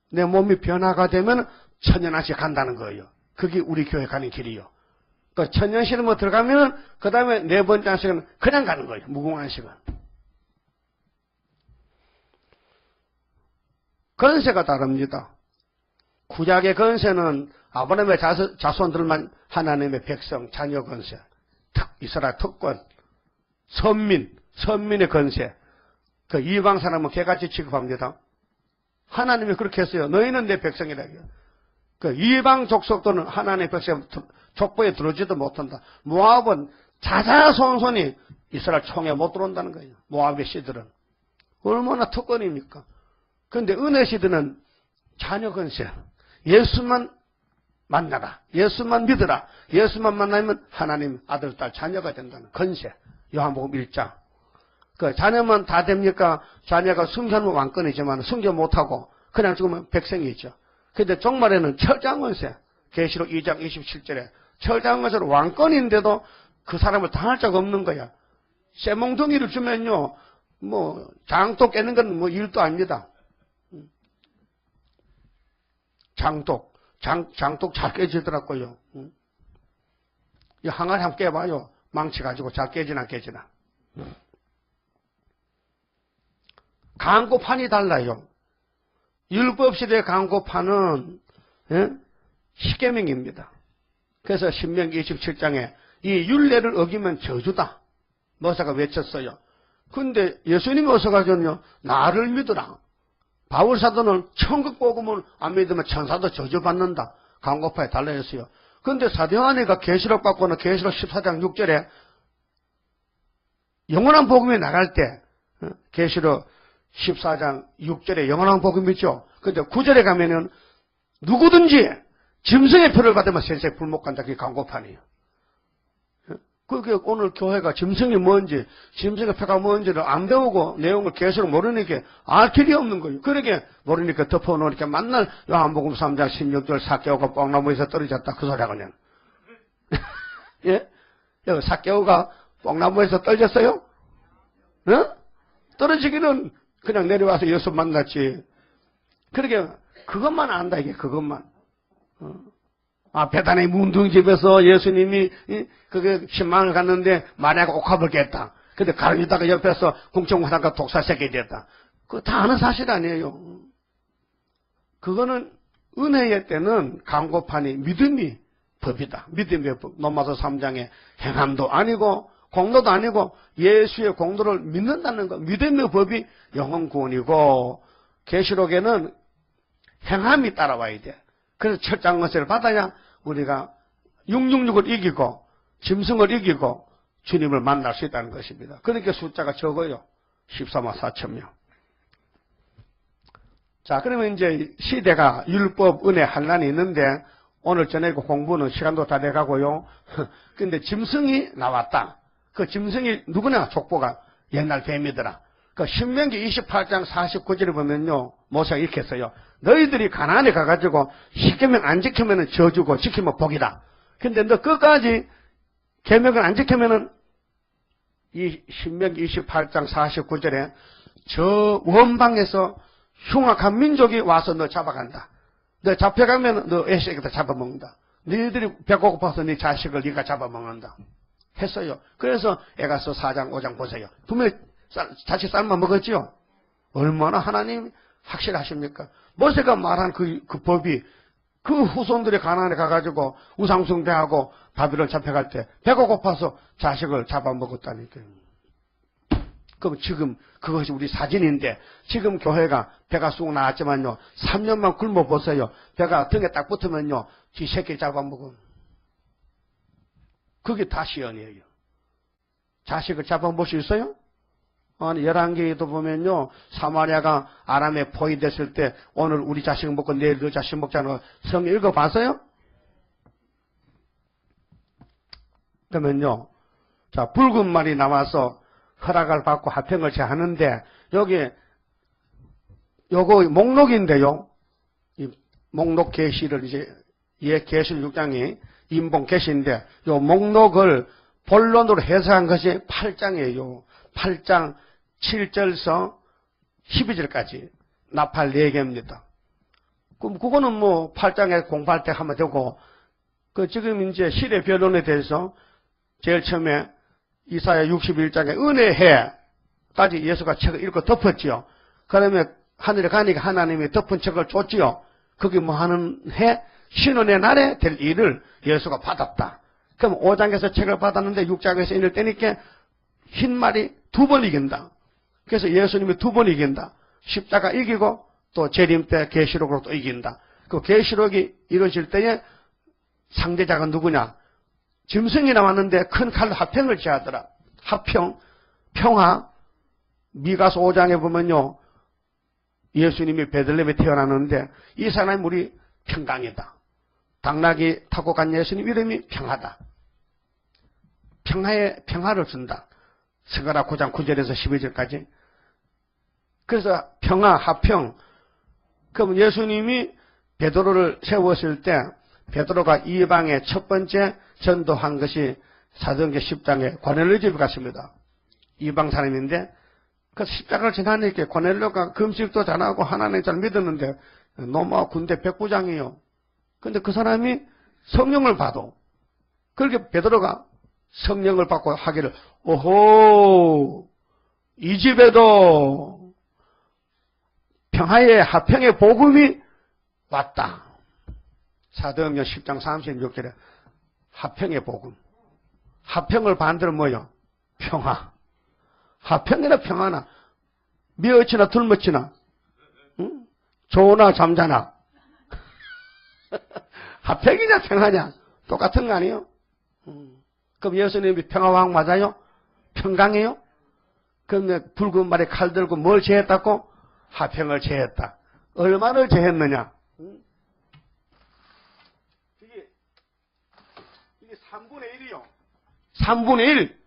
내 몸이 변화가 되면 천년안식 간다는 거예요. 그게 우리 교회 가는 길이요. 그 천년실은 뭐 들어가면 그 다음에 4번째 안식은 그냥 가는 거예요. 무궁안식은. 건세가 다릅니다. 구약의 건세는 아브라함의 자손들만 하나님의 백성, 자녀 건세, 이스라엘 특권, 선민의 건세. 그 이방 사람은 개같이 취급합니다. 하나님이 그렇게 했어요. 너희는 내 백성이라. 그 이방 족속들은 하나님의 백성 족보에 들어오지도 못한다. 모압은 자자손손이 이스라엘 총에 못 들어온다는 거예요. 모압의 씨들은. 얼마나 특권입니까? 그런데 은혜 시대는 자녀 건세. 예수만 만나라. 예수만 믿으라. 예수만 만나면 하나님 아들, 딸, 자녀가 된다는 건세. 요한복음 1장. 그 자녀만 다 됩니까? 자녀가 순교하면 왕권이지만 순교 못하고 그냥 죽으면 백성이죠. 근데 종말에는 철장건세. 계시록 2장 27절에 철장건세로 왕권인데도 그 사람을 당할 자가 없는 거야. 쇠몽둥이를 주면요, 뭐 장독 깨는 건 뭐 일도 아닙니다. 장독 잘 깨지더라고요. 이 항아리 한번 깨봐요. 망치 가지고 잘 깨지나. 강고판이 달라요. 율법시대의 강고판은 십계명입니다. 그래서 신명기 27장에 이 율례를 어기면 저주다. 모세가 외쳤어요. 근데 예수님이 오셔가지고요, 나를 믿으라. 바울 사도는 천국 복음을 안 믿으면 천사도 저주받는다. 강고파에 달라졌어요. 근데 사도 요한이가 계시록 받고는 계시록 14장 6절에 영원한 복음이 나갈 때, 계시록 14장 6절에 영원한 복음이 있죠. 근데 9절에 가면은 누구든지 짐승의 표를 받으면 세세 불못 간다. 그게 강고판이에요. 그게 오늘 교회가 짐승이 뭔지, 짐승의 표가 뭔지를 안 배우고 내용을 계속 모르니까 알 길이 없는 거예요. 그러게 모르니까 덮어놓으니까 만날 요한복음 3장 16절 삭개오가 뽕나무에서 떨어졌다. 그 소리가 그냥. 예? 여기 삭개오가 뽕나무에서 떨어졌어요? 어? 떨어지기는 그냥 내려와서 예수 만났지. 그러게 그것만 안다 이게 그것만. 베다니 문둥집에서 예수님이 그게 신망을 갔는데 마리아가 옥합을 깼다. 근데 가르치다가 옆에서 궁청화사가 독사새끼 됐다. 그거 다 아는 사실 아니에요. 그거는 은혜의 때는 강고판이 믿음이 법이다. 믿음의 법. 로마서 3장의 행함도 아니고 공로도 아니고 예수의 공로를 믿는다는 것. 믿음의 법이 영혼 구원이고 계시록에는 행함이 따라와야 돼. 그래서 철장 것을 받아야 우리가 666을 이기고 짐승을 이기고 주님을 만날 수 있다는 것입니다. 그러니까 숫자가 적어요. 14만 4천 명. 자, 그러면 이제 시대가 율법, 은혜, 환란이 있는데 오늘 저녁에 공부는 시간도 다 돼가고요. 근데 짐승이 나왔다. 그 짐승이 누구나 족보가 옛날 뱀이더라. 그 신명기 28장 49절에 보면요. 모세가 이렇게 했어요. 너희들이 가나안에 가가지고 십계명 안 지키면 저주고 지키면 복이다. 근데 너 끝까지 계명을 안 지키면은 이 신명기 28장 49절에 저 원방에서 흉악한 민족이 와서 너 잡아간다. 너 잡혀가면 너 애새끼들 잡아먹는다. 너희들이 배가 고파서 네 자식을 네가 잡아먹는다. 했어요. 그래서 에가서 4장 5장 보세요. 분명히 자식 삶아 먹었지요. 얼마나 하나님 확실하십니까? 모세가 말한 그 법이 그 후손들이 가나안에 가가지고 우상숭배하고 바벨론 잡혀갈 때 배가 고파서 자식을 잡아먹었다니까요. 그럼 지금 그것이 우리 사진인데 지금 교회가 배가 쑥 나왔지만요. 3년만 굶어보세요. 배가 등에 딱 붙으면요. 지 새끼 잡아먹어. 그게 다 시연이에요. 자식을 잡아먹을 수 있어요? 아니, 열왕기에도 보면요, 사마리아가 아람에 포위됐을 때, 오늘 우리 자식 먹고 내일 너 자식 먹자는 거, 성 읽어봤어요? 그러면요, 자, 붉은 말이 나와서 허락을 받고 합평을 제하는데, 여기, 요거 목록인데요, 이 목록 계시를 이제, 계시 6장이 인봉 계시인데, 요 목록을 본론으로 해석한 것이 8장이에요. 8장 7절서 12절까지 나팔 4개입니다. 그럼 그거는 뭐 8장에 공부할 때 하면 되고, 그 지금 이제 시대 변론에 대해서 제일 처음에 이사야 61장에 은혜해까지 예수가 책을 읽고 덮었지요. 그러면 하늘에 가니까 하나님이 덮은 책을 줬지요. 그게 뭐 하는 해? 신혼의 날에 될 일을 예수가 받았다. 그럼 5장에서 책을 받았는데 6장에서 인을 떼니까 흰 말이 2번 이긴다. 그래서 예수님이 2번 이긴다. 십자가 이기고 또 재림 때 계시록으로 또 이긴다. 그 계시록이 이루어질 때에 상대자가 누구냐? 짐승이 나왔는데 큰 칼로 합평을 제하더라. 합평, 평화. 미가서 5장에 보면요. 예수님이 베들레헴에 태어났는데 이 사람이 우리 평강이다. 당나귀 타고 간 예수님 이름이 평화다. 평화를 준다. 스가랴 9장 9절에서 12절까지. 그래서 평화, 합평. 그럼 예수님이 베드로를 세웠을 때 베드로가 이방의 첫 번째 전도한 것이 사도행전 10장에 고넬료 집에 갔습니다. 이방 사람인데 그 십자가를 지나니까 고넬료가 금식도 잘하고 하나님 잘 믿었는데 노마 군대 백부장이에요. 근데 그 사람이 성령을 받아. 그렇게 베드로가 성령을 받고 하기를 오호 이 집에도 평화의 화평의 복음이 왔다. 사도행전 10장 36절에 화평의 복음. 화평을 반대로 뭐요? 평화. 하평이나 평하나, 미어치나 둘머치나, 응? 좋으나 잠자나. 하평이냐 평하냐 똑같은 거 아니에요? 그럼 예수님이 평화왕 맞아요? 평강해요? 그럼 붉은 말에 칼 들고 뭘 제했다고? 하평을 제했다. 얼마를 제했느냐? 이게 3분의 1이요. 3분의 1.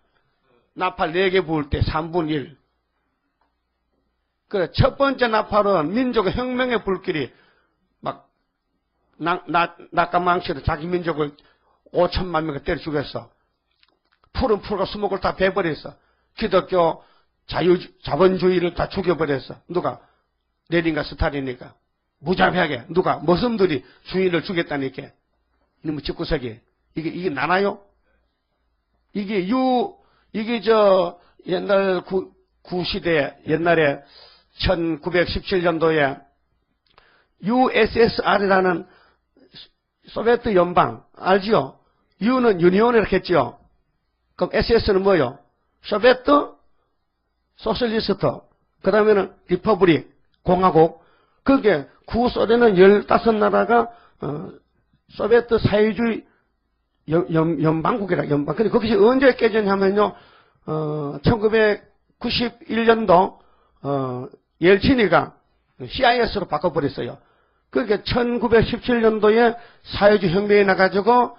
나팔 4개 부을 때 3분의 1. 그래, 첫 번째 나팔은 민족의 혁명의 불길이 막, 낙가망치로 자기 민족을 5천만 명을 때려 죽였어. 푸른 풀과 수목을 다 베버렸어. 기독교 자본주의를 다 죽여버렸어. 누가? 레닌과 스탈린이니까. 무자비하게. 누가? 모슬들이 주인을 죽였다니까. 이놈의 집구석이. 이게 나나요? 이게 옛날 구시대, 옛날에 1917년도에 USSR이라는 소비에트 연방, 알지요? U는 유니온이라고 했죠? 그럼 SS는 뭐요? 소비에트, 소셜리스트, 그 다음에는 리퍼블릭, 공화국. 그게 구소련은 15나라가, 소비에트 사회주의 연방국이라, 연방. 근데 그것이 언제 깨졌냐면요, 1991년도, 옐친이가 CIS로 바꿔버렸어요. 그게 1917년도에 사회주의 혁명이 나가지고,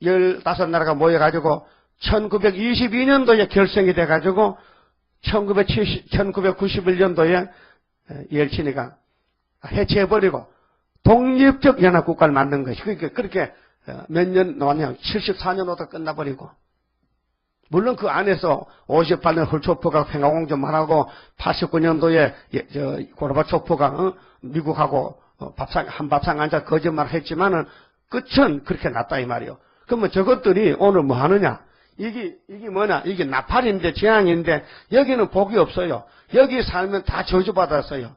15나라가 모여가지고, 1922년도에 결성이 돼가지고, 1991년도에 옐친이가 해체해버리고, 독립적 연합국가를 만든 것이. 그렇게 몇 년 나왔냐? 74년 오다 끝나버리고. 물론 그 안에서 58년 훌초프가 평화공존만 하고 89년도에 고르바초프가 미국하고 한밥상 앉아 거짓말 했지만은 끝은 그렇게 났다 이 말이요. 그러면 저것들이 오늘 뭐 하느냐? 이게 뭐냐? 이게 나팔인데 재앙인데 여기는 복이 없어요. 여기 살면 다 저주받았어요.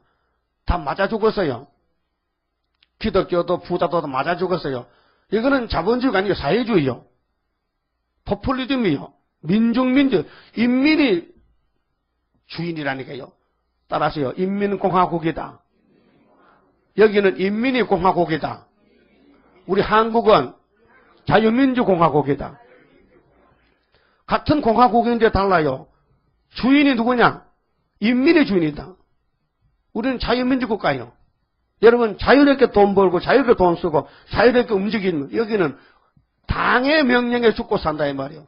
다 맞아 죽었어요. 기독교도 부자도 맞아 죽었어요. 이거는 자본주의가 아니고 사회주의요. 포퓰리즘이요. 민족, 인민이 주인이라니까요. 따라서요. 인민공화국이다. 여기는 인민이 공화국이다. 우리 한국은 자유민주공화국이다. 같은 공화국인데 달라요. 주인이 누구냐? 인민의 주인이다. 우리는 자유민주국가예요. 여러분 자유롭게 돈 벌고 자유롭게 돈 쓰고 자유롭게 움직이는, 여기는 당의 명령에 죽고 산다 이 말이에요.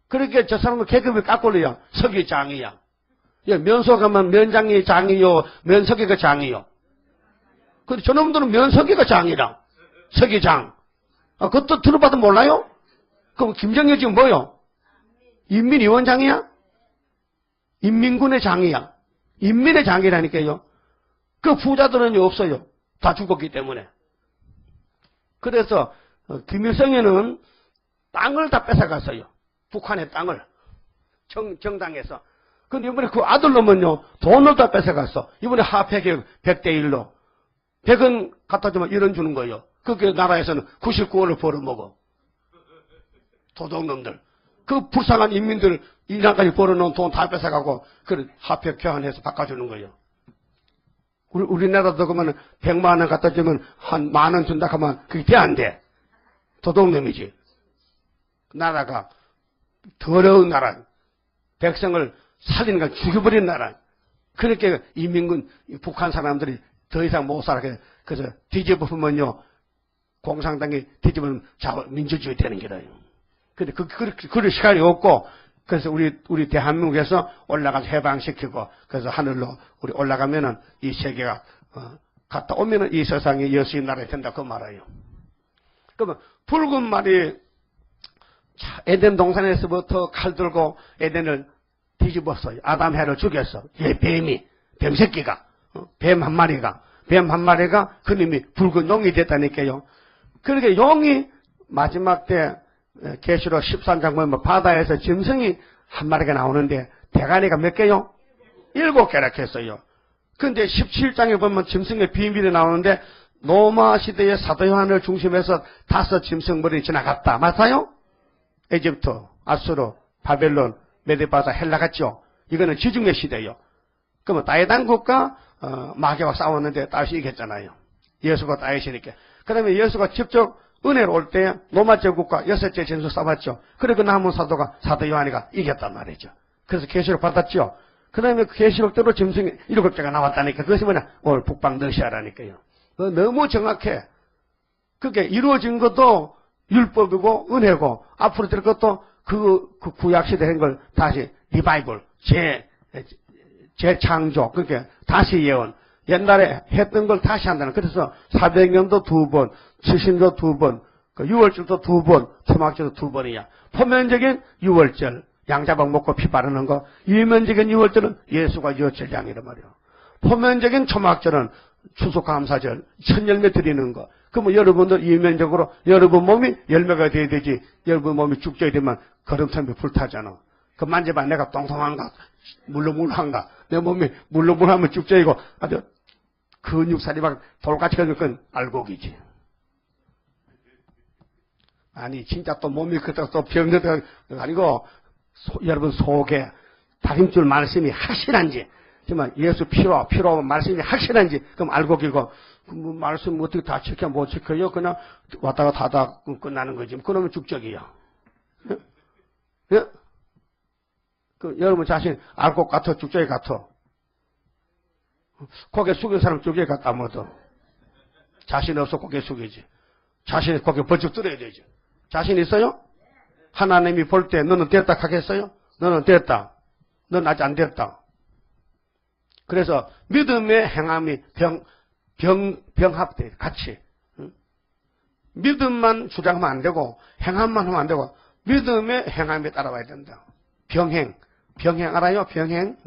그렇게 저 사람은 계급을 깎고려요. 서기장이야. 면소 가면 면장이 장이요, 면서기가 장이요. 근데 저놈들은 면서기가 장이라. 서기장. 그것도 들어봐도 몰라요? 그럼 김정일 지금 뭐요? 인민위원장이야? 인민군의 장이야. 인민의 장이라니까요. 그 부자들은 없어요. 다 죽었기 때문에. 그래서 김일성에는 땅을 다 뺏어갔어요. 북한의 땅을. 정당에서. 근데 이번에 그 아들놈은요, 돈을 다 뺏어갔어. 이번에 하폐개혁 100대 1로. 100은 갖다 주면 1원 주는 거예요. 그게 나라에서는 99원을 벌어먹어. 도둑놈들. 그 불쌍한 인민들 이란까지 벌어놓은 돈 다 뺏어가고, 그 하폐 교환해서 바꿔주는 거예요. 우리나라도 그러면 100만 원 갖다 주면 한 만 원 준다 하면 그게 돼 안 돼? 도둑놈이지. 나라가 더러운 나라, 백성을 살리는 걸 죽여버린 나라. 그렇게 이민군 북한 사람들이 더 이상 못 살아. 그래서 뒤집으면요, 공산당이 뒤집으면 민주주의 되는 게라요. 근데 그럴 시간이 없고, 그래서 우리 대한민국에서 올라가서 해방시키고, 그래서 하늘로 우리 올라가면은 이 세계가, 갔다 오면은 이 세상이 예수의 나라가 된다, 그 말이에요. 그러면 붉은 말이, 에덴 동산에서부터 칼 들고 에덴을 뒤집었어요. 아담 해를 죽였어. 뱀이, 뱀새끼가, 뱀 한 마리가 그님이 붉은 용이 됐다니까요. 그러니까 용이 마지막 때, 계시록 13장 보면 바다에서 짐승이 한 마리가 나오는데 대가리가 몇 개요? 7개라 했어요. 근데 17장에 보면 짐승의 비밀이 나오는데 로마 시대의 사도 요한을 중심해서 5 짐승 머리 지나갔다. 맞아요? 에집트, 아수르, 바벨론, 메데바사 헬라 같죠. 이거는 지중해 시대예요. 그러면 다윗 국가 마귀와 싸웠는데 다윗이 이겼잖아요. 예수가 다윗이니까. 그다음에 예수가 직접 은혜로 올 때 로마 제국과 여섯째 전투 싸웠죠. 그리고 남은 사도가 사도 요한이가 이겼단 말이죠. 그래서 계시록 받았죠. 그다음에 그 계시록대로 짐승이 7개가 나왔다니까. 그것이 뭐냐? 오늘 북방 러시아라니까요. 너무 정확해. 그게 이루어진 것도 율법이고 은혜고 앞으로 될 것도 그 구약 시대에 한 걸 다시 리바이벌 재창조 그러니까 다시 예언 옛날에 했던 걸 다시 한다는. 그래서 400년도 2번 70도 2번 그 6월절도 2번 초막절도 2번이야. 표면적인 6월절 양자박 먹고 피 바르는 거. 이면적인 6월절은 예수가 여철장이란 말이에요. 표면적인 초막절은 추수감사절 천열매 드리는 거. 그러면 여러분들 이면적으로 여러분 몸이 열매가 돼야 되지. 여러분 몸이 죽져야 되면 거름터미 불타잖아. 그 만져봐. 내가 똥통한가 물렁물렁한가. 내 몸이 물렁물렁하면 죽져이고 아주 근육살이 막 돌같이 걸릴 건 알곡이지. 아니 진짜 또 몸이 그렇다고 또 병들다 아니고 여러분 속에 다림줄 말씀이 확실한지 정말 예수 피로 말씀이 확실한지 그럼 알곡이고 뭐 말씀 어떻게 다 지켜 못 지켜요? 그냥 왔다가 다다 끝나는 거지. 그러면 죽적이요. 예? 그 여러분 자신 알곡 같아 죽적이 같아. 고개 숙인 사람 죽적이 같다 뭐도. 자신 없어 고개 숙이지. 자신이 고개 번쩍 들어야 되지. 자신 있어요? 하나님이 볼 때 너는 됐다 하겠어요? 너는 됐다. 너는 아직 안 됐다. 그래서 믿음의 행함이 병합돼 같이. 믿음만 주장하면 안 되고 행함만 하면 안 되고 믿음의 행함에 따라와야 된다. 병행 알아요? 병행.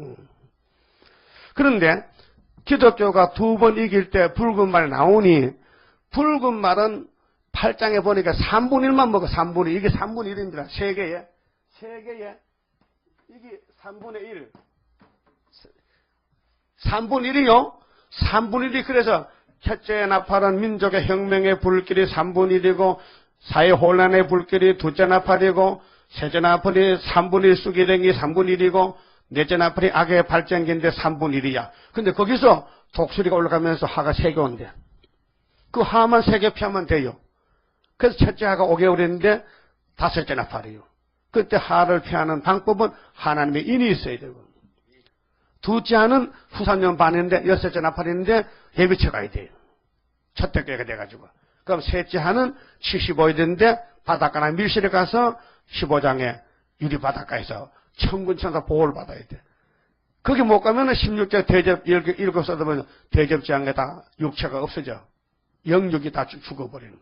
그런데 기독교가 2번 이길 때 붉은 말이 나오니 붉은 말은 8장에 보니까 3분의 1만 먹어. 3분의 1. 이게 3분의 1입니다. 세계에 이게 3분의 1. 3분의 1이요. 3분의 1이 그래서 첫째 나팔은 민족의 혁명의 불길이 3분의 1이고 사회 혼란의 불길이 둘째 나팔이고 셋째 나팔이 3분의 1 쑥이랭이 3분의 1이고 넷째 나팔이 악의 발전기인데 3분의 1이야. 근데 거기서 독수리가 올라가면서 하가 3개 온대. 그 하만 3개 피하면 돼요. 그래서 첫째 하가 5개월 했는데 다섯째 나팔이요. 그때 하를 피하는 방법은 하나님의 인이 있어야 되고 둘째 하는 후산년 반인데 여섯째 나팔인데 예비쳐 가야 돼요. 첫째 개가 돼가지고. 그럼 셋째 하는 75이 되는데 바닷가나 밀실에 가서 15장에 유리바닷가에서 천군천사 보호를 받아야 돼. 거기 못 가면은 16장 대접 읽어 써보면 대접장에다 육체가 없어져. 영육이 다 죽어버리는.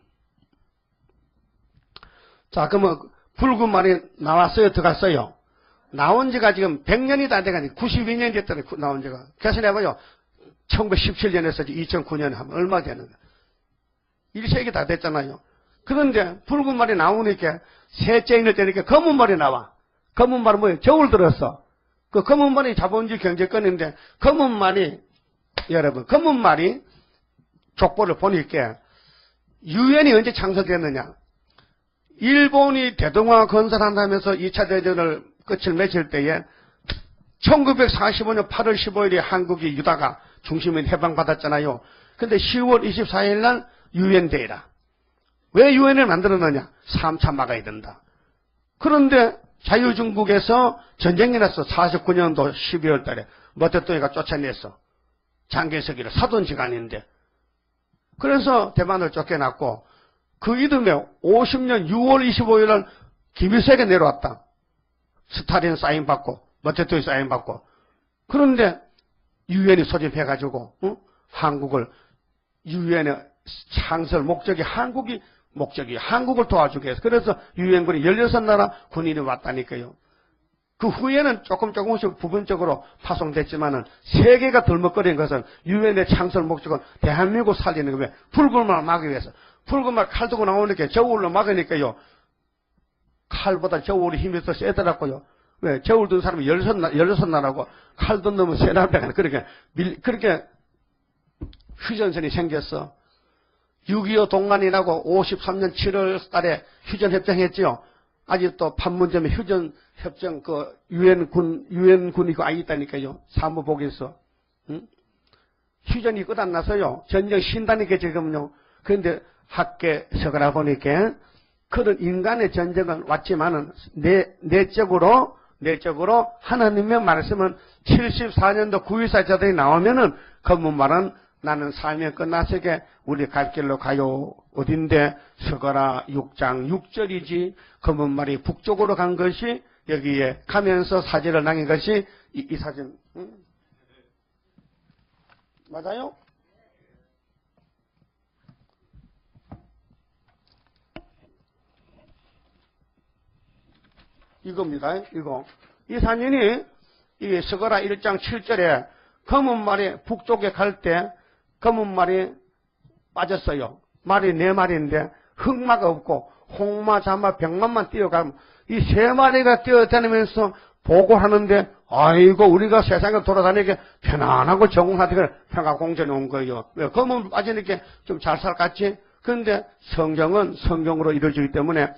자, 그러면 붉은 말이 나왔어요? 들어갔어요? 나온 지가 지금 100년이 다 돼가니까 92년이 됐더니 나온 지가. 계산해봐요. 1917년에서 2009년에 하면 얼마 되는가. 1세기 다 됐잖아요. 그런데 붉은 말이 나오니까 셋째인을 때니까 검은 말이 나와. 검은 말은 뭐예요? 저울 들었어. 그 검은 말이 자본주의 경제권인데 검은 말이 여러분 검은 말이 족보를 보니까 유엔이 언제 창설됐느냐. 일본이 대동아 건설한다면서 2차 대전을 끝을 맺을 때에 1945년 8월 15일에 한국이 유다가 중심인 해방받았잖아요. 근데 10월 24일 날 유엔데이라. 왜 유엔을 만들었느냐? 3차 막아야 된다. 그런데 자유중국에서 전쟁이 났어. 49년도 12월 달에 머태똥이가 쫓아냈어. 장개석이를 사돈지간인데. 그래서 대만을 쫓겨났고 그 이듬해 50년 6월 25일 날 김일성이 내려왔다. 스탈린 사인 받고 머태똥이 사인 받고. 그런데 유엔이 소집해가지고 한국을 유엔의 창설 목적이 한국이 목적이 한국을 도와주기 위해서. 그래서 유엔군이 16나라 군인이 왔다니까요. 그 후에는 조금씩 부분적으로 파송됐지만은 세계가 덜먹거리는 것은 유엔의 창설 목적은 대한민국 살리는 거예요. 붉은 말 막기 위해서. 붉은 말 칼 들고 나오니까 저울로 막으니까요. 칼보다 저울이 힘이 더 세더라고요. 왜? 저울 든 사람이 16나라고 칼 든 놈은 세나라고 그렇게 휴전선이 생겼어. 6.25 동란이 나고 53년 7월 달에 휴전협정했지요. 아직도 판문점에 휴전협정 유엔군이 그 아이 있다니까요. 사무복에서. 응? 휴전이 끝 안 나서요. 전쟁 신다니까 지금요. 그런데 학계 서거라 보니까 그런 인간의 전쟁은 왔지만은 내적으로 하나님의 말씀은 74년도 9.14 자들이 나오면은 그 말은 나는 삶이 끝났으게 우리 갈 길로 가요. 어딘데? 서거라 6장 6절이지. 그 말이 북쪽으로 간 것이 여기에 가면서 사진을 남긴 것이 이 사진. 응? 맞아요? 이겁니다. 이거. 이 사진이 이 서거라 1장 7절에 검은 말이 북쪽에 갈 때 검은 말이 빠졌어요. 말이 4마리인데 흑마가 없고 홍마, 자마, 병마만 뛰어가면 이 3마리가 뛰어다니면서 보고하는데 아이고 우리가 세상에 돌아다니게 편안하고 정운하게 평화공전에 온 거예요. 왜? 검은 빠지니까 좀 잘 살겠지? 그런데 성경은 성경으로 이루어지기 때문에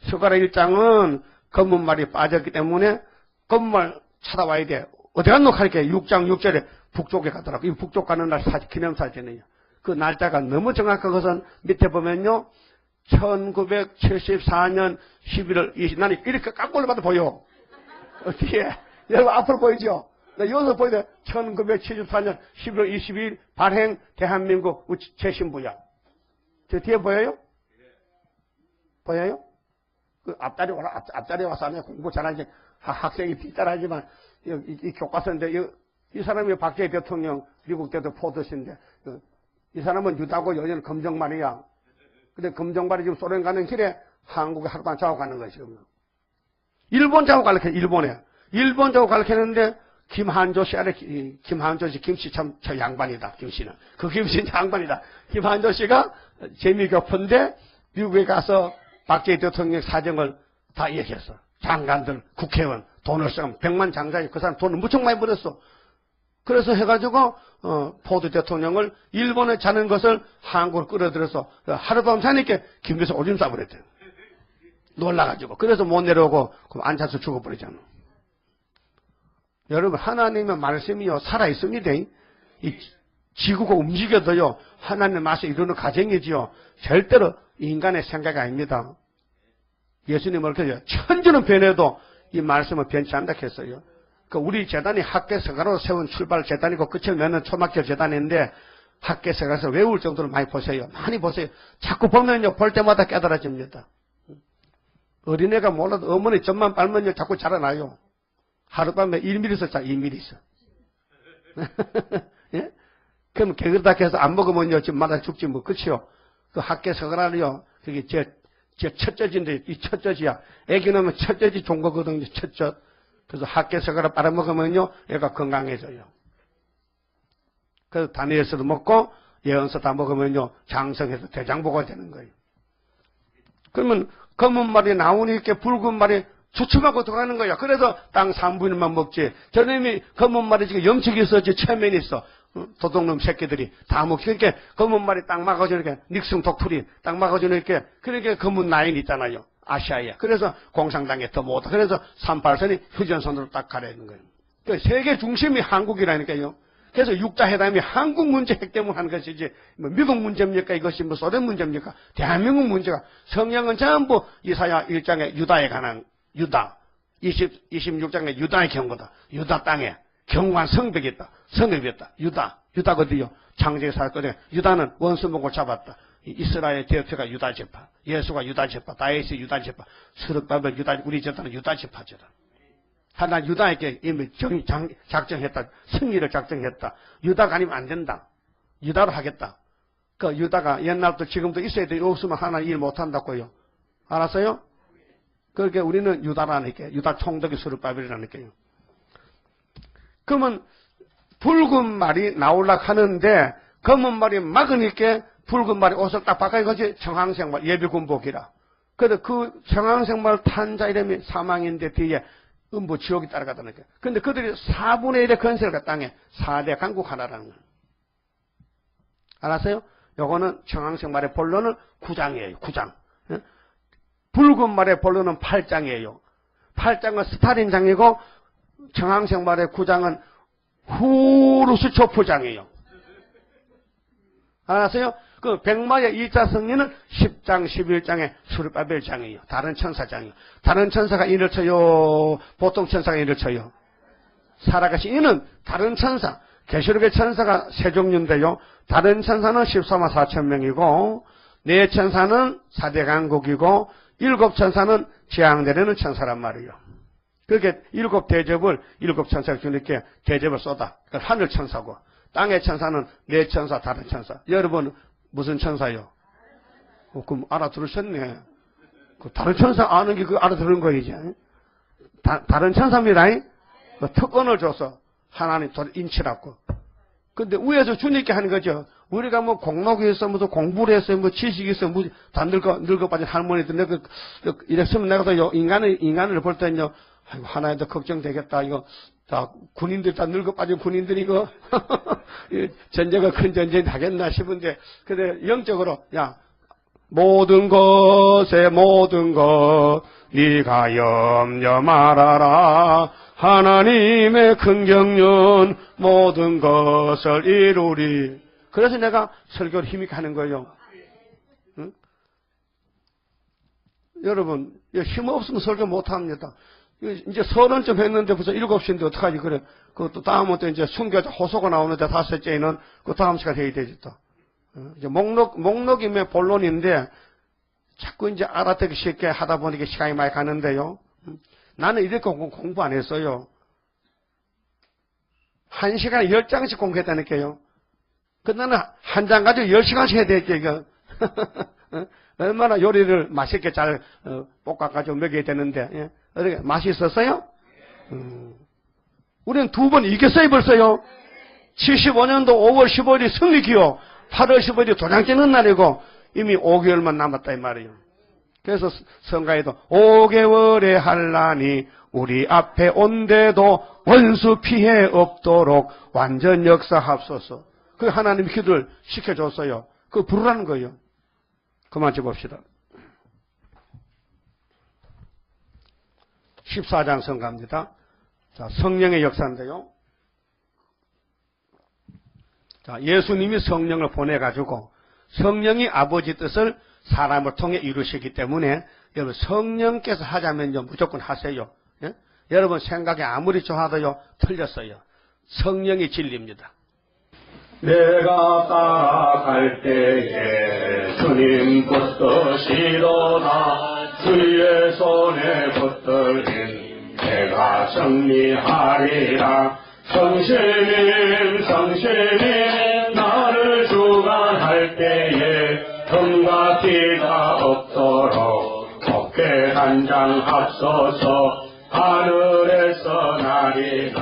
서거라 1장은 검은 말이 빠졌기 때문에 검은 말 찾아와야 돼. 어디 갔노? 하니까 6장 6절에 북쪽에 가더라고. 이 북쪽 가는 날 기념사진이에요. 그 날짜가 너무 정확한 것은 밑에 보면요. 1974년 11월 20일. 나는 이렇게 깎고 올라봐도 보여. 어떻게? 여러분 앞으로 보이죠? 나 여기서 보이네. 1974년 11월 22일 발행 대한민국 최신부야. 저 뒤에 보여요? 보여요? 그 앞자리 와서 하면 공부 잘하지. 학생이 뒷따라하지만, 이 교과서인데, 이 사람이 박정희 대통령, 미국 대도 포드신데, 이 사람은 유다고 여전히 검정말이야. 근데 검정말이 지금 소련 가는 길에 한국에 하루만 자고 가는 거지, 지금. 일본 자고 가르쳐, 일본에. 일본 자고 가르치는데, 김한조 씨 아래, 김한조 씨, 김씨 참, 저 양반이다, 김씨는. 그 김씨는 양반이다. 김한조 씨가 재미교포인데, 미국에 가서 박정희 대통령 사정을 다 얘기했어. 장관들, 국회의원, 돈을 쓰면 100만 장자니 그 사람 돈을 무척 많이 벌었어. 그래서 해가지고, 포드 대통령을 일본에 자는 것을 한국으로 끌어들여서 하룻밤 자니까 김대중 오줌 싸버렸대요. 놀라가지고. 그래서 못 내려오고, 그럼 앉아서 죽어버리잖아. 여러분, 하나님의 말씀이요, 살아있습니다. 이 지구가 움직여도요, 하나님의 말씀 이루는 과정이지요. 절대로 인간의 생각이 아닙니다. 예수님을 그래요. 천주는 변해도 이 말씀은 변치 않다 했어요. 그 우리 재단이 학계서가로 세운 출발 재단이고 끝을 맺는 초막교 재단인데 학계서가서 외울 정도로 많이 보세요. 많이 보세요. 자꾸 보면요. 볼 때마다 깨달아집니다. 어린애가 몰라도 어머니 젖만 빨면요. 자꾸 자라나요. 하룻밤에 1mm 자 2mm. 예? 그럼 게으르다 해서 안 먹으면요. 지금 마다 죽지 뭐. 그치요? 그 학계서가라요. 그게 제 첫젖인데, 이 첫젖이야. 애기 낳으면 첫젖이 좋은 거거든요, 첫젖. 그래서 학계서가라 빨아먹으면요, 애가 건강해져요. 그래서 다니엘서도 먹고, 예언서 다 먹으면요, 장성해서 대장보가 되는 거예요. 그러면 검은 말이 나오니까 붉은 말이 주춤하고 들어가는 거야. 그래서 땅 3분의 1만 먹지. 저놈이 검은 말이 지금 염색이 있었지, 체면이 있어. 도둑놈 새끼들이 다 먹지. 그러니까 검은 말이 딱 막아주니까 닉슨 독풀이 딱 막아주니까 그러니까 검은 라인 있잖아요. 아시아에. 그래서 공산당에 더 못하. 그래서 38선이 휴전선으로 딱 가려는 거예요. 그러니까 세계 중심이 한국이라니까요. 그래서 육자회담이 한국 문제 핵 때문에 하는 것이지 뭐 미국 문제입니까? 이것이 뭐 소련 문제입니까? 대한민국 문제가. 성경은 전부 이사야 1장에 유다에 관한 유다. 26장에 유다의 경고다. 유다 땅에 경관 성벽이 있다. 성읍이 있다. 유다가 어디요? 창세기 사건에 유다는 원수목을 잡았다. 이스라엘 대표가 유다 지파, 예수가 유다 지파, 다윗이 유다 지파, 스룹바벨 유다, 우리 제단은 유다 지파잖아. 하나 유다에게 이미 작정했다. 승리를 작정했다. 유다가 아니면 안 된다. 유다로 하겠다. 그 유다가 옛날부터 지금도 있어야 돼. 없으면 하나 일 못한다고요. 알았어요? 그러니까 우리는 유다라니까. 유다 총독이 스룹바벨이라니까요. 그러면 붉은 말이 나오려고 하는데 검은 말이 막으니까 붉은 말이 옷을 딱 바꿔 이거지 청황색말 예비군복이라. 그래서 그 청황색말 탄 자 이름이 사망인데 뒤에 음부 지옥이 따라가다니까. 근데 그들이 4분의 1의 건설가 땅에 4대 강국 하나라는 거예요. 알았어요? 요거는 청황색말의 본론은 9장이에요. 9장. 붉은 말의 본론은 8장이에요. 8장은 스타린장이고 청항생 말의 9장은 후루스 초포장이에요. 알았어요? 그 백마의 2차 승리는 10장, 11장의 수르바벨장이에요. 다른 천사장이에요. 다른 천사가 인을 쳐요? 보통 천사가 인을 쳐요? 살아가신 이는 다른 천사. 계시록의 천사가 세 종류인데요. 다른 천사는 14만 4천 명이고, 네 천사는 4대 강국이고, 7 천사는 재앙 내리는 천사란 말이에요. 그렇게 7 대접을 7 천사가 주님께 대접을 쏟아. 그러니까 하늘 천사고, 땅의 천사는 네 천사, 다른 천사. 여러분 무슨 천사요? 그럼 알아들으셨네. 그 다른 천사 아는 게 그 알아들은 거이지. 다른 천사입니다. 그 특권을 줘서 하나님 인치라고. 근데 위에서 주님께 하는 거죠. 우리가 뭐 공록이 있어, 무슨 공부를 했어요, 뭐 지식이 있어, 뭐 다 늙어 빠진 할머니들, 내가 이랬으면 내가 또 인간을 볼 때는요, 아이고, 하나님도 걱정되겠다, 이거. 다, 군인들 다 늙어 빠진 군인들이 이거, 전쟁가 큰 전쟁이 하겠나 싶은데, 근데 영적으로, 야, 모든 것에 모든 것, 네가 염려 말아라. 하나님의 큰 경륜 모든 것을 이루리. 그래서 내가 설교를 힘있게 하는 거예요. 응? 여러분, 힘 없으면 설교 못 합니다. 이제 30쯤 했는데 벌써 7시인데 어떡하지, 그래. 그것도 다음부터 이제 순교자 호소가 나오는데 5째는 그 다음 시간 해야 되지 또. 이제 목록이면 본론인데 자꾸 이제 알아듣기 쉽게 하다 보니까 시간이 많이 가는데요. 나는 이렇게 공부 안 했어요. 1시간에 10장씩 공부했다니까요. 그 나는 한 장 가지고 10시간씩 해야 되겠죠, 이거. 얼마나 요리를 맛있게 잘 볶아가지고 먹여야 되는데, 예. 어떻게, 맛있었어요? 우리는 2번 이겼어요, 벌써요. 75년도 5월 15일이 승리기요. 8월 15일이 도장 찍는 날이고, 이미 5개월만 남았다, 이 말이에요. 그래서 성가에도 5개월의 한란이 우리 앞에 온데도 원수 피해 없도록 완전 역사합소서. 그 하나님 기도를 시켜줬어요. 그거 부르라는 거예요. 그만 봅시다. 14장 성가입니다. 자, 성령의 역사인데요. 자, 예수님이 성령을 보내가지고 성령이 아버지 뜻을 사람을 통해 이루시기 때문에 여러분 성령께서 하자면요 무조건 하세요. 예? 여러분 생각이 아무리 좋아도요 틀렸어요. 성령이 진리입니다. 내가 따라갈 때에 주님 붙드시도다. 주의 손에 붙들린 내가 승리하리라. 성신님 성신님 나를 주관할 때에 금과 피가 없도록 어깨 단장합소서. 하늘에서 나리는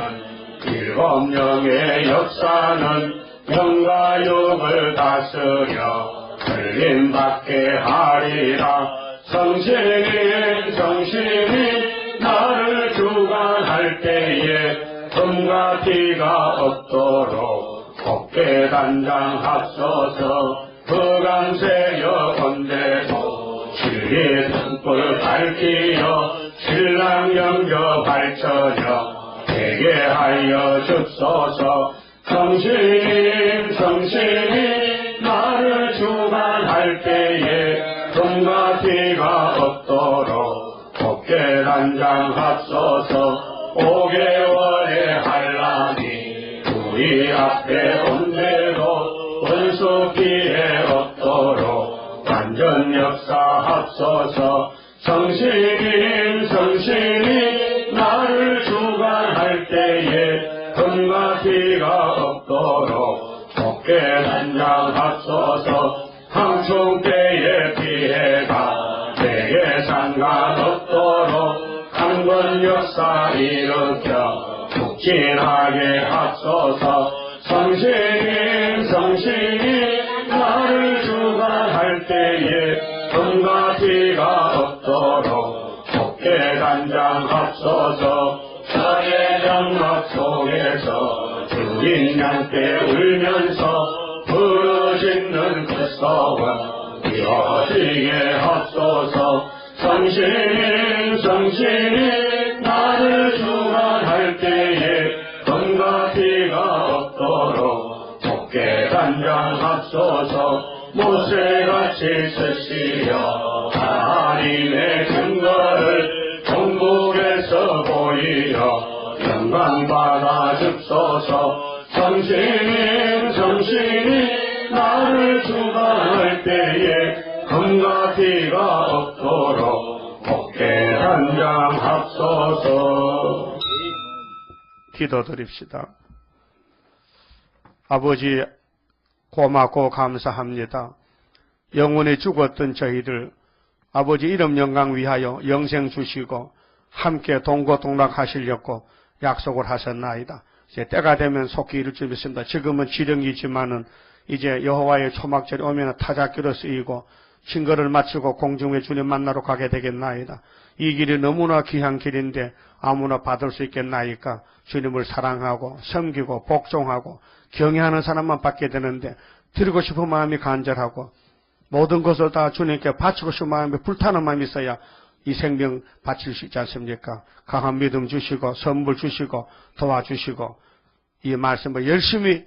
7영의 역사는 영과 육을 다스려 흘림받게 하리라. 성신님 성신님 나를 주관할 때에 금과 피가 없도록 어깨 단장합소서. 흑암새여 건대도 진리의 등불 밝히여 신랑 영접 발처녀 되게 하여 줍소서. 성신님 성신님 나를 주관할 때에 금과 피가 없도록 어깨 단장합소서. 5개월의 한란이 우리 앞에 온데도 원수 피해 없도록 완전 역사합소서. 성신님 성신님 나를 주관할 때에 금과 피가 없도록 어깨 단장합소서. 황충 때의 피해가 내게 상관없도록 강건 역사 일으켜 북진하게 합소서. 성신님 성신님 나를 주관할 때에 금과 피가 없도록 어깨 단장합소서. 저의 장막 속에서 주인 양께 울면서 부르짖는 그 소원 이어지게 합소서. 성신이 나를 주관할 때에 검과 피가 없도록 곱게 단장하소서. 모세같이 쓰시려 하나님의 증거를 종국에서 보이려 영광받아 줍소서. 성신이 나를 주관할 때에 검과 피가 없도록 곱게 단장하소서. 기도드립시다. 아버지, 고맙고 감사합니다. 영원히 죽었던 저희들 아버지 이름 영광 위하여 영생 주시고 함께 동고동락하시려고 약속을 하셨나이다. 이제 때가 되면 속히 이룰 줄 믿습니다. 지금은 지령이지만은 이제 여호와의 초막절이 오면 타작기로 쓰이고 신거를 마치고 공중에 주님 만나러 가게 되겠나이다. 이 길이 너무나 귀한 길인데 아무나 받을 수 있겠나이까. 주님을 사랑하고 섬기고 복종하고 경외하는 사람만 받게 되는데 드리고 싶은 마음이 간절하고 모든 것을 다 주님께 바치고 싶은 마음이 불타는 마음이 있어야 이 생명 바칠 수 있지 않습니까? 강한 믿음 주시고 선물 주시고 도와주시고 이 말씀을 열심히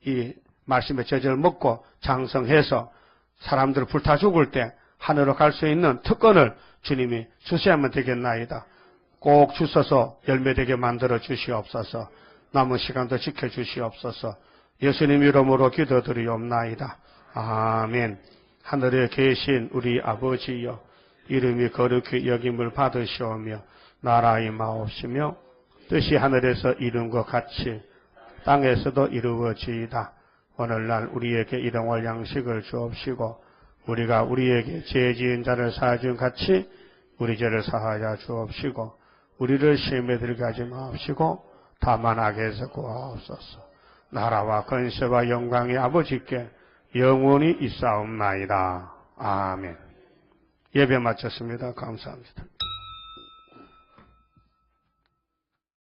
이 말씀의 젖을 먹고 장성해서 사람들을 불타 죽을 때 하늘로 갈 수 있는 특권을 주님이 주셔야만 되겠나이다. 꼭 주셔서 열매되게 만들어 주시옵소서. 남은 시간도 지켜주시옵소서. 예수님 이름으로 기도드리옵나이다. 아멘. 하늘에 계신 우리 아버지여, 이름이 거룩히 여김을 받으시오며 나라의 마옵시며 뜻이 하늘에서 이룬 것 같이 땅에서도 이루어지이다. 오늘날 우리에게 일용할 양식을 주옵시고 우리가 우리에게 죄 지은 자를 사하준 같이 우리 죄를 사하여 주옵시고 우리를 시험에 들게 하지 마옵시고 다만 악에서 구하옵소서. 나라와 권세와 영광이 아버지께 영원히 있사옵나이다. 아멘. 예배 마쳤습니다. 감사합니다.